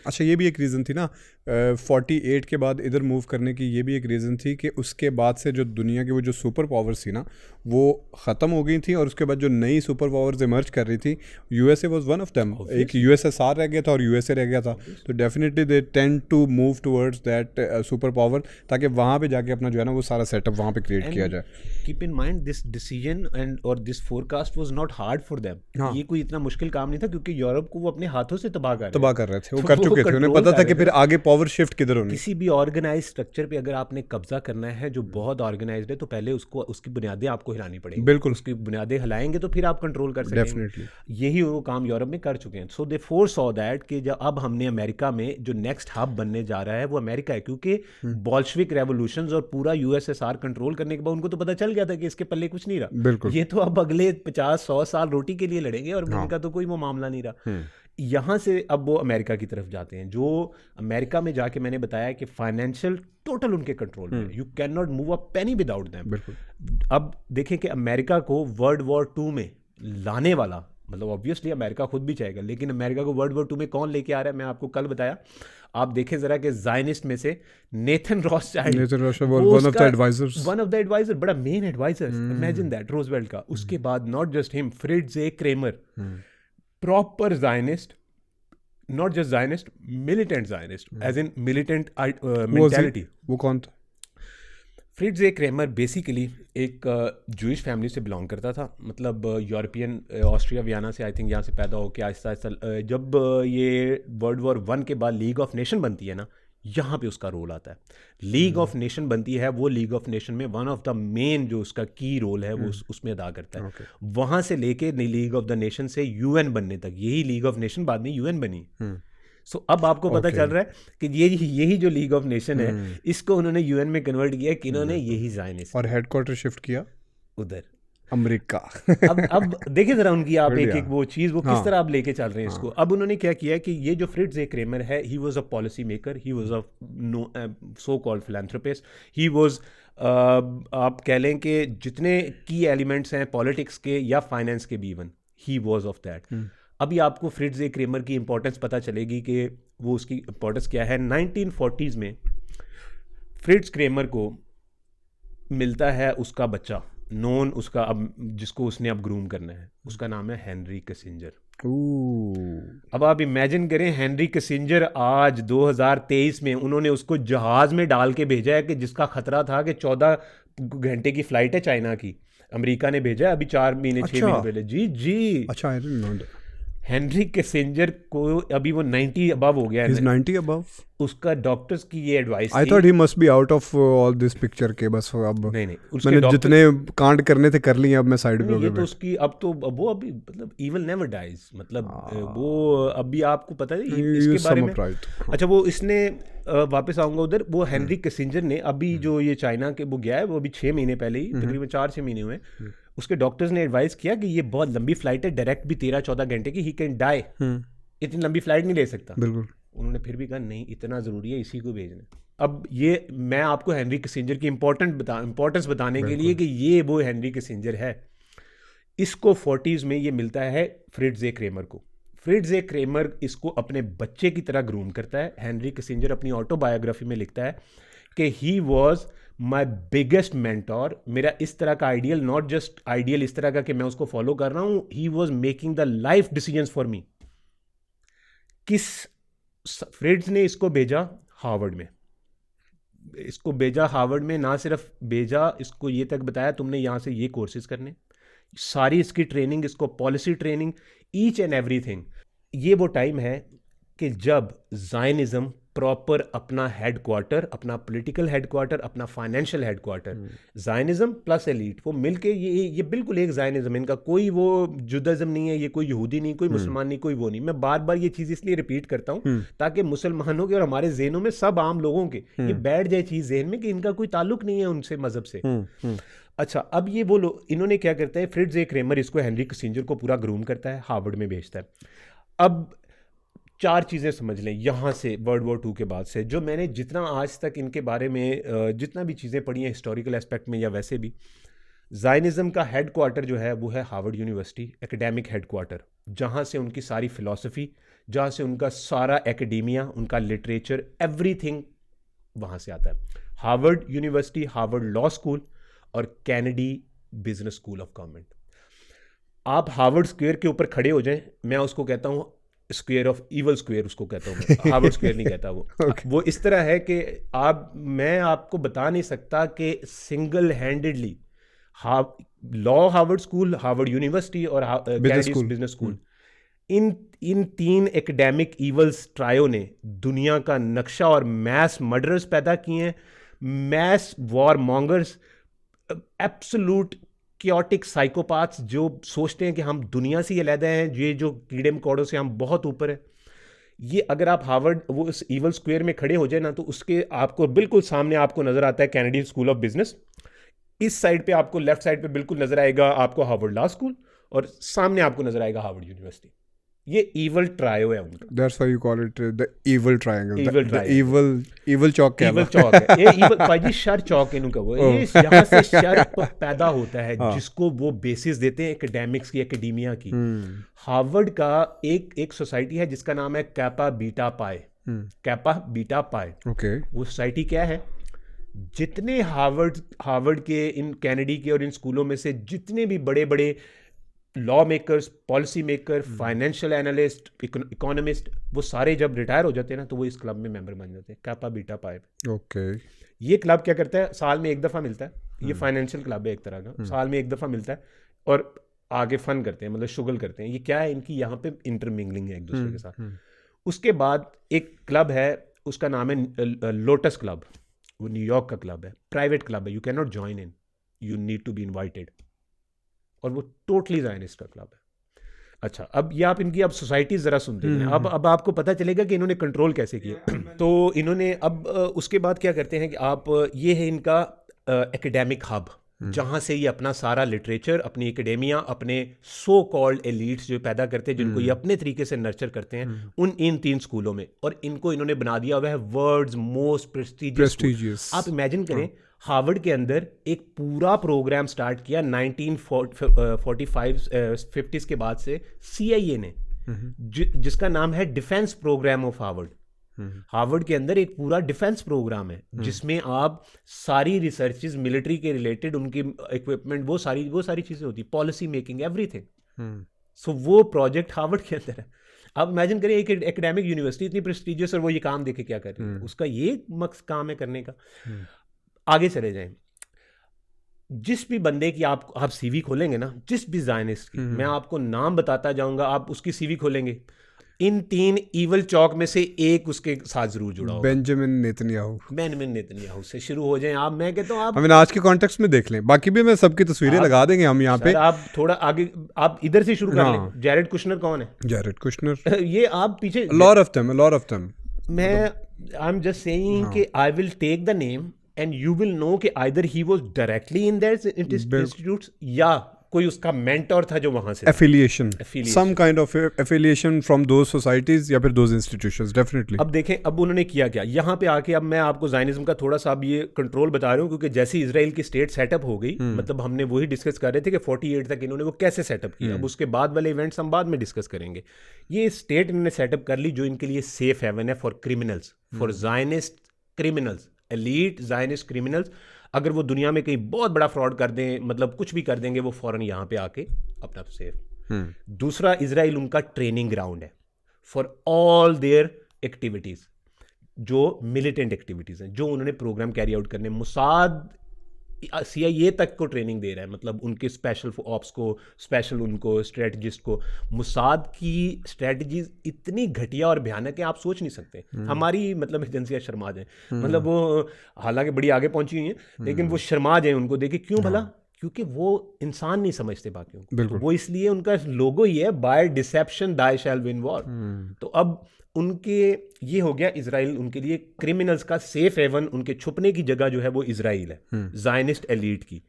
अच्छा ये भी एक रीज़न थी ना 48 के बाद इधर मूव करने की, ये भी एक रीज़न थी कि उसके बाद से जो दुनिया की वो जो सुपर पावर्स थी ना, वो ख़त्म हो गई थी, और उसके बाद जो नई सुपर पावर्स इमर्ज कर रही थी, USA was one of them. एक यूएसएसआर रह गया था और यूएसए रह गया था, तो definitely they tend to move towards that super power, ताकि वहाँ पे जाके अपना जो है ना वो सारा सेटअप वहाँ पे क्रिएट किया जाए। Keep in mind this decision and और this forecast was not hard for them. ये कोई इतना मुश्किल काम नहीं था, क्योंकि यूरोप को वो अपने हाथों से तबाह कर रहे थे। कर चुके थे, उन्हें पता था कि फिर आगे पावर शिफ्ट किधर होनी। किसी भी ऑर्गेनाइज स्ट्रक्चर पे अगर आपने कब्जा करना है जो बहुत ऑर्गेनाइज्ड है, तो पहले उसको उसकी बुनियादें आपको हिलानी पड़ेंगी। बिल्कुल, उसकी बुनियादें हिलाएंगे तो फिर आप कंट्रोल कर सकेंगे। डेफिनेटली। यही वो काम यूरोप में कर चुके हैं। सो दे फोर सॉ दैट कि जब अब हमने अमेरिका में जो नेक्स्ट हब बनने जा रहा है वो अमेरिका है, क्योंकि बॉल्शविक रेवोल्यूशंस और पूरा यूएसएसआर कंट्रोल करने के बाद उनको तो पता चल गया था कि इसके पल्ले कुछ नहीं रहा। बिल्कुल। ये तो अब अगले 50-100 साल रोटी के लिए लड़ेंगे और इनका तो कोई वो मामला नहीं रहा। यहाँ से अब वो अमेरिका की तरफ जाते हैं, जो अमेरिका में जाके मैंने बताया कि फाइनेंशियल टोटल उनके कंट्रोल में, you can not move a Penney without them. बिल्कुल। अब देखें कि अमेरिका को वर्ल्ड वॉर 2 में लाने वाला, मतलब ऑब्वियसली अमेरिका खुद भी चाहेगा, लेकिन अमेरिका को वर्ल्ड वॉर 2 में कौन लेके आ रहा है, मैं आपको कल बताया। आप देखें जरा कि जायनिस्ट में से Nathan Rothschild, one of the advisers, बड़ा main adviser, imagine that, Roosevelt का। उसके बाद not just him, Fritz A Kraemer, proper Zionist, not just Zionist, militant Zionist, as in militant mentality. वो कौन था? फ्रिट्ज ए क्रेमर बेसिकली एक Jewish family से belong करता था, मतलब यूरोपियन ऑस्ट्रिया वियना से आई थिंक यहाँ से पैदा होकर आहिस्ता आहिस्ता जब ये वर्ल्ड वॉर 1 के बाद लीग ऑफ नेशन बनती है ना, यहाँ पे उसका रोल आता है। लीग ऑफ नेशन बनती है, वो लीग ऑफ नेशन में वन ऑफ द मेन जो उसका की रोल है वो उसमें अदा करता है। वहाँ से लेके लीग ऑफ द नेशन से यूएन बनने तक, यही लीग ऑफ नेशन बाद में यूएन बनी। सो अब आपको पता चल रहा है कि यही जो लीग ऑफ नेशन है, इसको उन्होंने यूएन में कन्वर्ट किया, कि इन्होंने यही जायनिस्ट और हेडक्वार्टर शिफ्ट किया उधर अमेरिका। अब देखिए जरा उनकी आप एक वो चीज़ वो किस तरह आप लेके चल रहे हैं इसको। अब उन्होंने क्या किया कि ये जो फ्रिट्ज ए क्रेमर है, he was a policy maker, he was a so called philanthropist, he was आप कह लें कि जितने की एलिमेंट्स हैं पॉलिटिक्स के या फाइनेंस के भी, even he was of that. अभी आपको फ्रिट्ज ए क्रेमर की इंपॉर्टेंस पता चलेगी कि वो उसकी इंपॉर्टेंस क्या है। 1940s में फ्रिट्ज क्रेमर को मिलता है उसका बच्चा, नोन उसका, अब जिसको उसने अब ग्रूम करना है, उसका नाम है हेनरी किसिंजर। अब आप इमेजिन करें, हेनरी किसिंजर आज 2023 में उन्होंने उसको जहाज में डाल के भेजा है कि जिसका खतरा था कि 14 घंटे की फ्लाइट है चाइना की, अमेरिका ने भेजा है अभी 4 महीने 6 महीने पहले। जी अच्छा, आई didn't know that. Henry Kissinger को अभी वो 90 अबव हो गया है। 90 अबव? उसका डॉक्टर्स की ये advice I thought he must be out of all this picture के, बस अब नहीं मैंने जितने कांड करने थे कर लिए, अब मैं साइड पे हो गया। तो उसकी अब तो वो अभी मतलब इविल नेवर डाइज, मतलब वो अभी आपको पता है इसके बारे में। अच्छा, वो इसने वापस आऊंगा उधर, वो हेनरी किसिंजर ने अभी जो ये चाइना के वो गया है, वो अभी 6 महीने पहले ही, तकरीबन 4-6 महीने हुए, उसके डॉक्टर्स ने एडवाइस किया कि ये बहुत लंबी फ्लाइट है, डायरेक्ट भी 13-14 घंटे की, ही कैन डाई, इतनी लंबी फ्लाइट नहीं ले सकता। बिल्कुल। उन्होंने फिर भी कहा नहीं, इतना ज़रूरी है, इसी को भेजना। अब ये मैं आपको हेनरी किसिंजर की इंपॉर्टेंस बताने के लिए कि ये वो हेनरी किसिंजर है। इसको 40s में ये मिलता है फ्रिट्ज ए क्रेमर को। फ्रिट्ज ए क्रेमर इसको अपने बच्चे की तरह ग्रूम करता है। हेनरी किसिंजर अपनी ऑटोबायोग्राफी में लिखता है कि he was my biggest mentor, मेरा इस तरह का आइडियल, नॉट जस्ट आइडियल इस तरह का कि मैं उसको फॉलो कर रहा हूँ, he was making the life decisions for me. Fritz ने इसको भेजा हार्वर्ड में, इसको भेजा हार्वर्ड में, ना सिर्फ भेजा, इसको ये तक बताया तुमने यहाँ से ये कोर्सेज करने, सारी इसकी ट्रेनिंग, इसको policy training, each and everything. ये वो टाइम है कि जब जायनिज्म प्रॉपर अपना हेडक्वार्टर, अपना पॉलिटिकल हेडक्वार्टर, अपना financial headquarter, Zionism plus elite, वो मिलके ये बिल्कुल एक जायनिज्म, इनका कोई वो जुदाइज्म नहीं है, ये कोई यहूदी नहीं, कोई मुसलमान नहीं, कोई वो नहीं। मैं बार बार ये चीज़ इसलिए रिपीट करता हूँ ताकि मुसलमानों के और हमारे जहनों में, सब आम लोगों के ये बैठ जाए चीज़ जहन में कि इनका कोई ताल्लुक नहीं है उनसे, मजहब से। अच्छा, अब ये वो लोग, इन्होंने क्या करता है, फ्रिट्ज ए क्रेमर इसको हेनरी किसिंजर को पूरा ग्रूम करता है, हार्वर्ड में भेजता है। अब 4 चीज़ें समझ लें यहाँ से वर्ल्ड वॉर 2 के बाद से, जो मैंने जितना आज तक इनके बारे में जितना भी चीज़ें पढ़ी हैं हिस्टोरिकल एस्पेक्ट में या वैसे भी, जायनिज़्म का हेडक्वार्टर जो है वो है हार्वर्ड यूनिवर्सिटी, एकेडमिक हेडक्वार्टर, जहाँ से उनकी सारी फ़िलासफ़ी, जहाँ से उनका सारा एकेडेमिया, उनका लिटरेचर, एवरीथिंग वहाँ से आता है। Harvard University, Harvard law school और Kennedy business school of government. आप हार्वर्ड स्क्वायर के ऊपर खड़े हो जाएं, मैं उसको कहता हूँ स्क्वायर ऑफ इवल स्क्वायर, उसको कहता हूँ मैं, हार्वर्ड स्क्वायर नहीं कहता वो। वो इस तरह है कि मैं आपको बता नहीं सकता कि single handedly law Harvard school, Harvard university और कैनेडी बिजनेस स्कूल, इन 3 एकेडमिक ईवल्स ट्रायो ने दुनिया का नक्शा और मैस मर्डरर्स पैदा किए हैं, mass warmongers, absolute chaotic psychopaths जो सोचते हैं कि हम दुनिया से ही अलहदा हैं, ये जो कीड़े मकोड़ों से हम बहुत ऊपर हैं। ये अगर आप हार्वर्ड वो इस ईवल स्क्वायर में खड़े हो जाए ना, तो उसके आपको बिल्कुल सामने आपको नजर आता है कैनेडियन स्कूल ऑफ बिजनेस, इस साइड पे आपको लेफ्ट साइड पे बिल्कुल नजर आएगा आपको हार्वर्ड लॉ स्कूल, और सामने आपको नजर आएगा हार्वर्ड यूनिवर्सिटी। ये ईवल ट्रायो है उनका। That's why you call it the evil triangle. Evil The triangle. evil chalk क्या ईवल है? चौक है ये, ईवल भाई शर चौक इनका वो, ये यहाँ से शर पैदा होता है जिसको वो बेसिस देते हैं एकेडमिक्स की, एकेडेमिया की। हार्वर्ड का एक सोसाइटी है जिसका नाम है कैपा बीटा पाई, कैपा बीटा पाई। Okay. वो सोसाइटी क्या है, जितने हार्वर्ड के, इन कैनेडी के और इन स्कूलों में से जितने भी बड़े बड़े law makers, policy maker, financial analyst, economist, वो सारे जब रिटायर हो जाते हैं ना, तो वो इस क्लब में मेंबर बन जाते हैं, कैपा बीटा पाई। Okay. ये क्लब क्या करता है, साल में एक दफ़ा मिलता है, ये फाइनेंशियल क्लब है एक तरह का, साल में एक दफ़ा मिलता है और आगे फन करते हैं, मतलब शुगल करते हैं। ये क्या है, इनकी यहाँ पे इंटरमिंगलिंग है एक दूसरे के साथ। उसके बाद एक क्लब है, उसका नाम है लोटस क्लब, वो न्यूयॉर्क का क्लब है, प्राइवेट क्लब है, you can not join in, you need to be invited, और वो टोटली ज़ायनिस्ट का क्लब है। अच्छा, अब ये आप इनकी अब सोसाइटी ज़रा सुनते हैं, अब आपको पता चलेगा कि इन्होंने कंट्रोल कैसे किया। तो इन्होंने अब उसके बाद क्या करते हैं कि आप, ये है इनका एकेडमिक हब, जहाँ से ये अपना सारा लिटरेचर, अपनी एकेडेमिया, अपने सो कॉल्ड एलीट्स जो पैदा करते हैं, जिनको ये अपने तरीके से नर्चर करते हैं, इन 3 स्कूलों में, और इनको इन्होंने बना दिया हुआ है वर्ल्ड्स मोस्ट प्रेस्टिजियस। आप इमेजिन करें, हार्वर्ड के अंदर एक पूरा प्रोग्राम स्टार्ट किया 1945-50s के बाद से CIA ने, जिसका नाम है defence programme of Harvard. Harvard के अंदर एक पूरा डिफेंस प्रोग्राम है जिसमें आप सारी रिसर्चेस मिलिट्री के रिलेटेड, उनकी इक्विपमेंट, वो सारी चीजें होती, पॉलिसी मेकिंग, एवरीथिंग। सो वो प्रोजेक्ट हार्वर्ड के अंदर है। अब इमेजिन करें एक एकेडमिक यूनिवर्सिटी इतनी प्रेस्टिजियस, और वो ये काम देखे क्या कर रही है, उसका ये मकसद काम है करने का। आगे चले जाएं, जिस भी बंदे की आप CV खोलेंगे ना, जिस भी ज़ायनिस्ट की, मैं आपको नाम बताता जाऊंगा, आप उसकी CV खोलेंगे, इन 3 ईवल चौक में से एक उसके साथ जरूर जुड़ा होगा। बेंजामिन नेतन्याहू से शुरू हो जाएं आप, मैं कहता हूँ आप हमें आज के कॉन्टेक्स्ट में देख लें, बाकी भी मैं सबकी तस्वीरें लगा देंगे हम यहाँ पे। आप थोड़ा आगे, आप इधर से शुरू कर लें। जैरेड कुशनर कौन है? जैरेड कुशनर ये आप पीछे, लॉट ऑफ देम मैं आई एम जस्ट सेइंग कि I will take the name and you will know कि either he was directly in their institutes, या कोई उसका मेंटर था जो वहां से affiliation, some kind of affiliation from those societies या फिर those institutions, definitely। अब देखें, अब उन्होंने किया क्या यहाँ पे आके, अब मैं आपको ज़ायनिज़्म का थोड़ा सा अब ये कंट्रोल बता रहा हूँ, क्योंकि जैसे इजराइल की स्टेट सेटअप हो गई, मतलब हमने वही डिस्कस कर रहे थे कि 48 तक इन्होंने वो कैसे सेटअप किया। अब उसके बाद वाले इवेंट्स हम बाद में डिस्कस करेंगे। ये स्टेट इन्होंने सेटअप कर ली जो इनके लिए सेफ हेवन है for criminals, for Zionist criminals, elite Zionist criminals. अगर वो दुनिया में कहीं बहुत बड़ा फ्रॉड कर दें, मतलब कुछ भी कर देंगे, वो फौरन यहाँ पे आके अपना सेफ। दूसरा, इजराइल उनका ट्रेनिंग ग्राउंड है फॉर ऑल देयर एक्टिविटीज़, जो मिलिटेंट एक्टिविटीज़ हैं, जो उन्होंने प्रोग्राम कैरी आउट करने। मुसाद CIA तक को ट्रेनिंग दे रहा है, मतलब उनके स्पेशल ऑप्स को, स्पेशल उनको स्ट्रेटजिस्ट को। मुसाद की स्ट्रेटजीज इतनी घटिया और भयानक है, आप सोच नहीं सकते। हमारी मतलब एजेंसियाँ शर्मा जाएं, मतलब वो हालांकि बड़ी आगे पहुंची हुई हैं, लेकिन वो शर्मा जाएं उनको देखे। क्यों भला? क्योंकि वो इंसान नहीं समझते बाकियों को, तो वो इसलिए उनका लोगो ही है, bye dissipation thy shall win war. तो अब उनके ये हो गया, इजराइल उनके लिए क्रिमिनल्स का सेफ हेवन, उनके छुपने की जगह जो है वो इजराइल है, ज़ायनिस्ट एलीट की।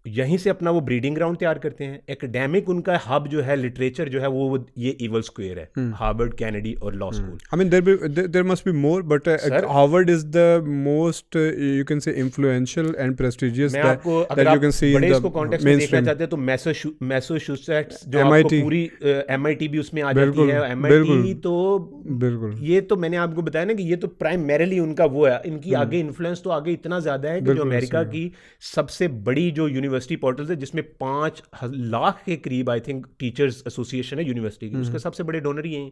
यहीं से अपना वो ब्रीडिंग ग्राउंड तैयार करते हैं। एकेडमिक उनका हब जो है, लिटरेचर जो है, वो ये ईवल स्क्वायर है, हार्वर्ड, कैनेडी और law school. I mean there must be more, but Harvard is the most you can say influential and prestigious that you can see in the context में देखना चाहते हैं तो मैसाचुसेट्स जो आपको पूरी MIT भी उसमें आ जाती है। MIT तो बिल्कुल, ये तो मैंने आपको बताया ना कि ये तो प्राइमरीली उनका वो है। इनकी आगे इन्फ्लुएंस तो आगे इतना ज़्यादा है कि जो अमेरिका की सबसे बड़ी जो यूनिवर्सिटी पोर्टल्स है, जिसमें 5 लाख के करीब आई थिंक टीचर्स एसोसिएशन है यूनिवर्सिटी की, उसके सबसे बड़े डोनर ही हैं।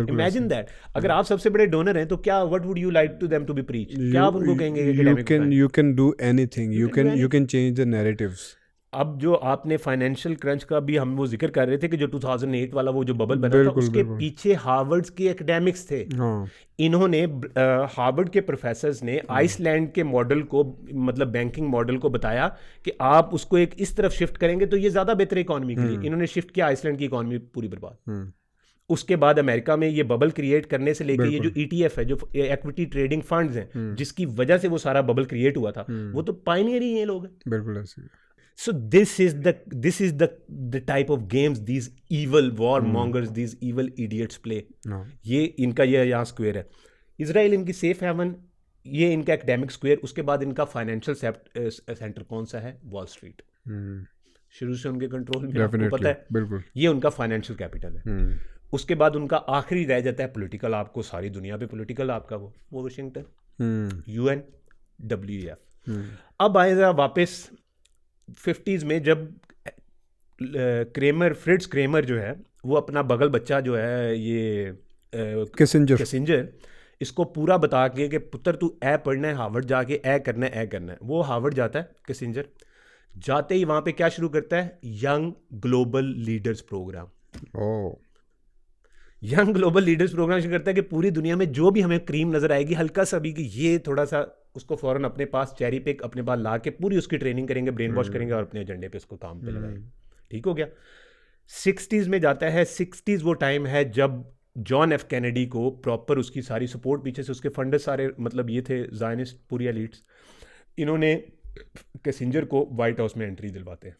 इमेजिन दैट, अगर आप सबसे बड़े डोनर हैं तो क्या, what would you like to them to be preach? क्या आप उनको कहेंगे? You can do anything, you can change the narratives। अब जो आपने फाइनेंशियल क्रंच का भी हम वो जिक्र कर रहे थे कि जो 2008 वाला वो जो बबल बना था, बिल्कुल, उसके बिल्कुल। पीछे हार्वर्ड के एकेडमिक्स थे। हाँ, इन्होंने हार्वर्ड के प्रोफेसर्स ने आइसलैंड के मॉडल को, मतलब बैंकिंग मॉडल को बताया कि आप उसको एक इस तरफ शिफ्ट करेंगे तो ये ज़्यादा बेहतर इकॉनमी के लिए। इन्होंने शिफ्ट किया, आइसलैंड की इकॉनमी पूरी बर्बाद। उसके बाद अमेरिका में ये बबल क्रिएट करने से लेके ये जो ETF है, जो इक्विटी ट्रेडिंग फंड्स हैं, जिसकी वजह से वो सारा बबल क्रिएट हुआ था, वो तो पायनियर ही ये लोग हैं। बिल्कुल ऐसे ही। So this is the type of games these evil warmongers, these evil idiots play. हाँ, ये इनका ये यहाँ स्क्वायर है। इसराइल इनकी सेफ हेवन, ये इनका एकेडमिक स्क्वायर। उसके बाद इनका फाइनेंशियल सेंटर कौन सा है? Wall street. शुरू से उनके कंट्रोल में, आपको डेफिनेटली, पता है, बिल्कुल। ये उनका फाइनेंशियल कैपिटल है। उसके बाद उनका आखिरी रह जाता है पॉलिटिकल, आपको सारी दुनिया पे पॉलिटिकल आपका वो वाशिंगटन, UN, WEF। अब आएगा वापस 50s में, जब फ्रिट्ज क्रेमर जो है वो अपना बगल बच्चा जो है ये किसिंजर, इसको पूरा बता के कि पुत्र तू ए पढ़ना है हार्वर्ड जाके, ए करना है। वो हार्वर्ड जाता है किसिंजर, जाते ही वहाँ पे क्या शुरू करता है? Young global leaders programme. Young global leaders programme शुरू करता है कि पूरी दुनिया में जो भी हमें क्रीम नजर आएगी हल्का सा भी, कि ये थोड़ा सा, उसको फौरन अपने पास चेरी पिक अपने पास ला के पूरी उसकी ट्रेनिंग करेंगे, ब्रेन वॉश करेंगे और अपने एजेंडे पे उसको काम पे लगाएंगे। ठीक हो गया। 60s में जाता है। 60s वो टाइम है जब जॉन एफ कैनेडी को प्रॉपर उसकी सारी सपोर्ट, पीछे से उसके फंडर्स सारे, मतलब ये थे ज़ायनिस्ट पूरी एलीट्स, इन्होंने किसिंजर को वाइट हाउस में एंट्री दिलवाते हैं।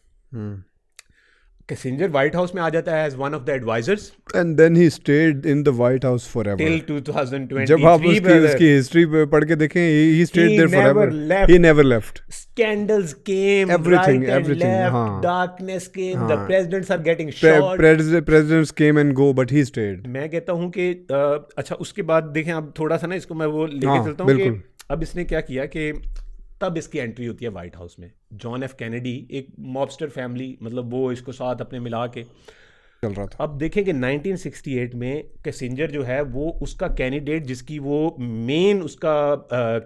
किसिंजर व्हाइट हाउस में आ जाता है as one of the advisors, and then he stayed in the White House forever till 2023। जब आप उसकी हिस्ट्री पढ़ के देखें, he stayed there forever, he never left. Scandals came, Everything, right and everything, left, हाँ. darkness came, the हाँ. presidents are getting shot. Presidents came and go, but he stayed. मैं कहता हूँ कि अच्छा, उसके बाद देखें, अब थोड़ा सा ना इसको मैं वो लेके हाँ, चलता हूँ कि बिल्कुल। अब इसने क्या किया कि तब इसकी एंट्री होती है व्हाइट हाउस में। जॉन एफ कैनेडी, एक मॉबस्टर फैमिली, मतलब वो इसको साथ अपने मिला के चल रहा था। अब देखें कि 1968 में किसिंजर जो है वो उसका कैंडिडेट, जिसकी वो मेन उसका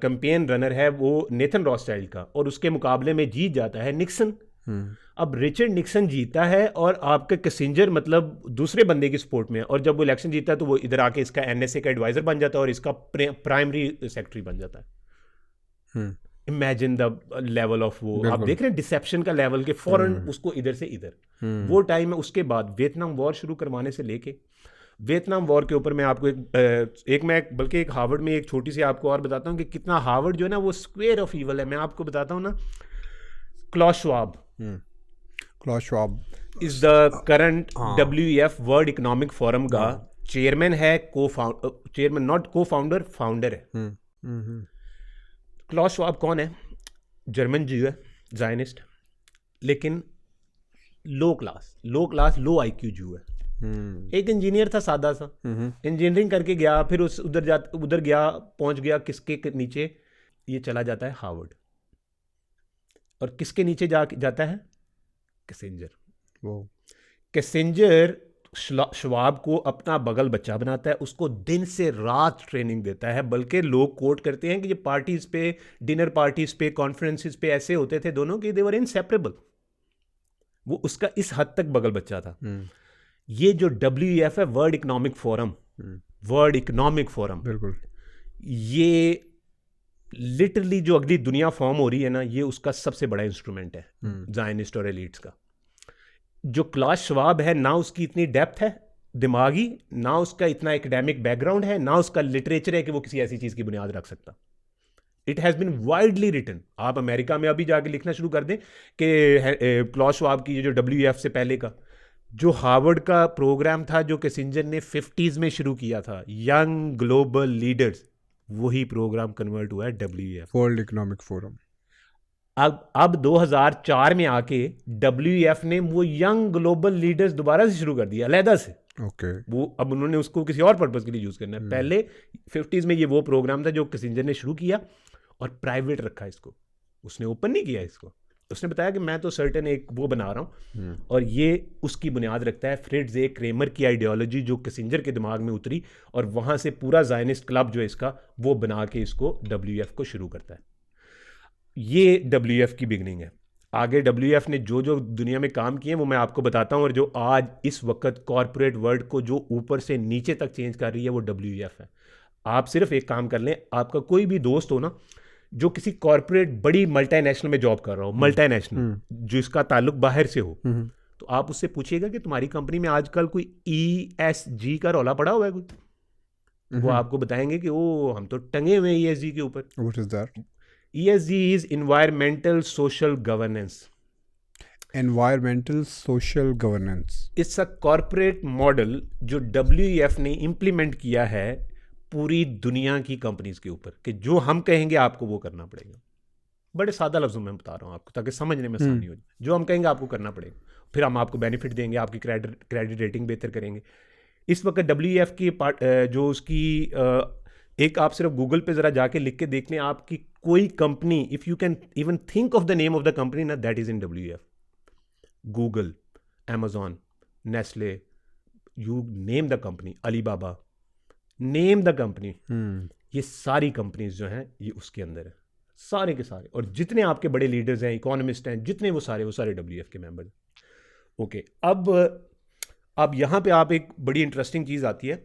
कैंपेन रनर है, वो नेथन रॉथस्चाइल्ड का, और उसके मुकाबले में जीत जाता है निक्सन। अब रिचर्ड निक्सन जीता है और आपका किसिंजर मतलब दूसरे बंदे की सपोर्ट में है, और जब वो इलेक्शन जीता है तो वो इधर आके इसका NSA का एडवाइजर बन जाता है और इसका प्राइमरी सेक्रेटरी बन जाता है। इमेजिन द लेवल ऑफ वो, आप देख रहे हैं डिसेप्शन का लेवल के, फौरन उसको इधर से इधर। वो टाइम है। उसके बाद वियतनाम वॉर शुरू करवाने से लेके, वियतनाम वॉर के ऊपर मैं आपको बल्कि एक हार्वर्ड में एक छोटी सी आपको और बताता हूँ कि कितना हार्वर्ड जो है ना वो स्क्वायर ऑफ ईवल है। मैं आपको बताता हूँ ना, Klaus Schwab is the current WEF World Economic Forum का चेयरमैन है, चेयरमैन नॉट को-फाउंडर, फाउंडर है। क्लॉस श्वाब कौन है? जर्मन जीव है, ज़ायनिस्ट, लेकिन लो क्लास लो IQ जीव है। एक इंजीनियर था सादा सा, इंजीनियरिंग करके गया, फिर उधर गया, पहुंच गया किसके नीचे? ये चला जाता है हार्वर्ड, और किसके नीचे जाता है? किसिंजर श्वाब को अपना बगल बच्चा बनाता है, उसको दिन से रात ट्रेनिंग देता है। बल्कि लोग कोट करते हैं कि ये पार्टीज पे, डिनर पार्टीज पे, कॉन्फ्रेंसेस पे ऐसे होते थे दोनों कि दे वर इनसेपरेबल। वो उसका इस हद तक बगल बच्चा था। ये जो WEF है, वर्ल्ड इकोनॉमिक फोरम, बिल्कुल, ये लिटरली जो अगली दुनिया फॉर्म हो रही है ना, ये उसका सबसे बड़ा इंस्ट्रूमेंट है ज़ायनिस्ट और एलीट्स का। जो क्लास श्वाब है, ना उसकी इतनी डेप्थ है दिमागी, ना उसका इतना एकेडमिक बैकग्राउंड है, ना उसका लिटरेचर है कि वो किसी ऐसी चीज़ की बुनियाद रख सकता। It has been widely written. आप अमेरिका में अभी जाके लिखना शुरू कर दें कि क्लॉस श्वाब की जो WEF से पहले का जो हार्वर्ड का प्रोग्राम था, जो किसिंजर ने 50s में शुरू किया था, यंग ग्लोबल लीडर्स, वही प्रोग्राम कन्वर्ट हुआ है WEF, वर्ल्ड इकोनॉमिक फोरम। अब 2004 में आके WEF ने वो यंग ग्लोबल लीडर्स दोबारा से शुरू कर दिया, अलहदा से। वो अब उन्होंने उसको किसी और पर्पस के लिए यूज़ करना है। पहले 50s में ये वो प्रोग्राम था जो किसिंजर ने शुरू किया और प्राइवेट रखा इसको, उसने ओपन नहीं किया इसको। उसने बताया कि मैं तो सर्टेन एक वो बना रहा हूँ, और ये उसकी बुनियाद रखता है फ्रिट्ज ए क्रेमर की आइडियोलॉजी जो किसिंजर के दिमाग में उतरी, और वहाँ से पूरा ज़ायनिस्ट क्लब जो है इसका, वो बना के इसको WEF को शुरू करता है। ये WEF की बिगनिंग है। आगे WEF ने जो जो दुनिया में काम किए हैं वो मैं आपको बताता हूँ, और जो आज इस वक्त कॉरपोरेट वर्ल्ड को जो ऊपर से नीचे तक चेंज कर रही है वो WEF है। आप सिर्फ एक काम कर लें, आपका कोई भी दोस्त हो ना जो किसी कॉरपोरेट बड़ी मल्टीनेशनल में जॉब कर रहा हो, मल्टीनेशनल जिसका ताल्लुक बाहर से हो, तो आप उससे पूछिएगा कि तुम्हारी कंपनी में आजकल कोई ESG का रौला पड़ा हुआ है कोई, वो आपको बताएंगे कि ओ हम तो टंगे हुए हैं ESG के ऊपर। What is that? ESG is environmental social governance. Environmental social governance. It's a corporate model जो WEF ने इम्प्लीमेंट किया है पूरी दुनिया की कंपनीज के ऊपर, कि जो हम कहेंगे आपको वो करना पड़ेगा। बड़े सादा लफ्जों में बता रहा हूँ आपको ताकि समझने में आसानी हो जाए। जो हम कहेंगे आपको करना पड़ेगा, फिर हम आपको बेनिफिट देंगे, आपकी क्रेडिट रेटिंग बेहतर करेंगे। इस वक्त WEF की जो उसकी एक आप सिर्फ गूगल पे ज़रा जाके लिख के देख लें, आपकी कोई company, if you can even think of the name of the company ना, that is in WEF। Google, Amazon, Nestle, you name the company, Alibaba, name the company, ये सारी कंपनीज जो हैं ये उसके अंदर है, सारे के सारे। और जितने आपके बड़े लीडर्स हैं, इकोनॉमिस्ट हैं, जितने वो सारे WEF के मेंबर हैं। ओके, अब यहाँ पे आप एक बड़ी इंटरेस्टिंग चीज़ आती है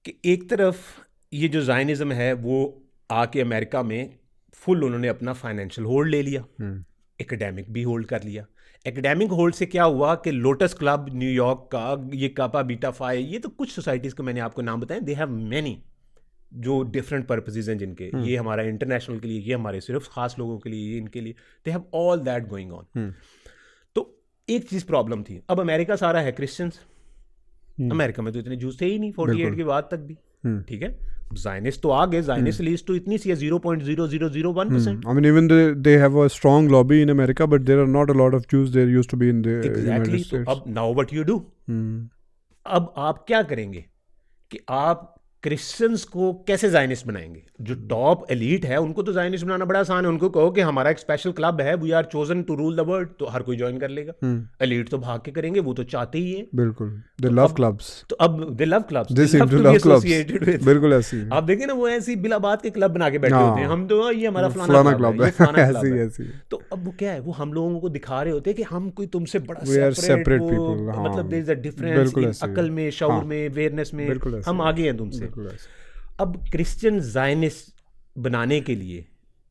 कि एक तरफ ये जो ज़ायनिज़्म है वो आके अमेरिका में फुल उन्होंने अपना फाइनेंशियल होल्ड ले लिया, एकेडमिक भी होल्ड कर लिया। एकेडमिक होल्ड से क्या हुआ कि लोटस क्लब न्यूयॉर्क का, ये कापा बीटा फाई, ये तो कुछ सोसाइटीज़ को मैंने आपको नाम बताए, दे हैव मैनी जो डिफरेंट पर्पसेस हैं जिनके, ये हमारा इंटरनेशनल के लिए, ये हमारे सिर्फ खास लोगों के लिए, ये इनके लिए, they have all that going on. तो एक चीज़ प्रॉब्लम थी, अब अमेरिका सारा है क्रिश्चियंस, अमेरिका में तो इतने जूस थे ही नहीं 48 के बाद तक भी, ठीक है। ज़ायनिस्ट तो आ गए, ज़ायनिस्ट लिस्ट तो इतनी सी है 0.0001%। I mean, even they have a strong lobby in America, but there are not a lot of Jews there used to be in the Exactly. United States. तो अब now what you do? अब आप क्या करेंगे कि आप Christians को कैसे ज़ायनिस्ट बनाएंगे? जो टॉप एलीट है उनको तो ज़ायनिस्ट बनाना बड़ा आसान है, उनको कहो कि हमारा एक स्पेशल क्लब है, we are chosen to rule the world, तो हर कोई ज्वाइन कर लेगा। एलीट तो भाग के करेंगे, वो तो चाहते ही है। बिल्कुल, they love clubs. तो अब दे love clubs, They seem to love clubs. बिल्कुल ऐसी। आप देखें ना, वो ऐसी बिलाबाद के क्लब बना के बैठे होते हैं, हम तो ये हमारा फलाना क्लब है, फलाना ऐसी क्लब ऐसी। है। तो अब वो क्या है, वो हम लोगों को दिखा रहे होते हैं कि हम कोई तुमसे बड़ा We are separate वो, people, हाँ। मतलब देयर इज अ डिफरेंस बिल्कुल इन ऐसे। अकल में, शऊर हाँ। में, अवेयरनेस में, बिल्कुल ऐसे। हम आगे हैं तुमसे। बिल्कुल ऐसे। अब क्रिश्चियन ज़ायनिस्ट बनाने के लिए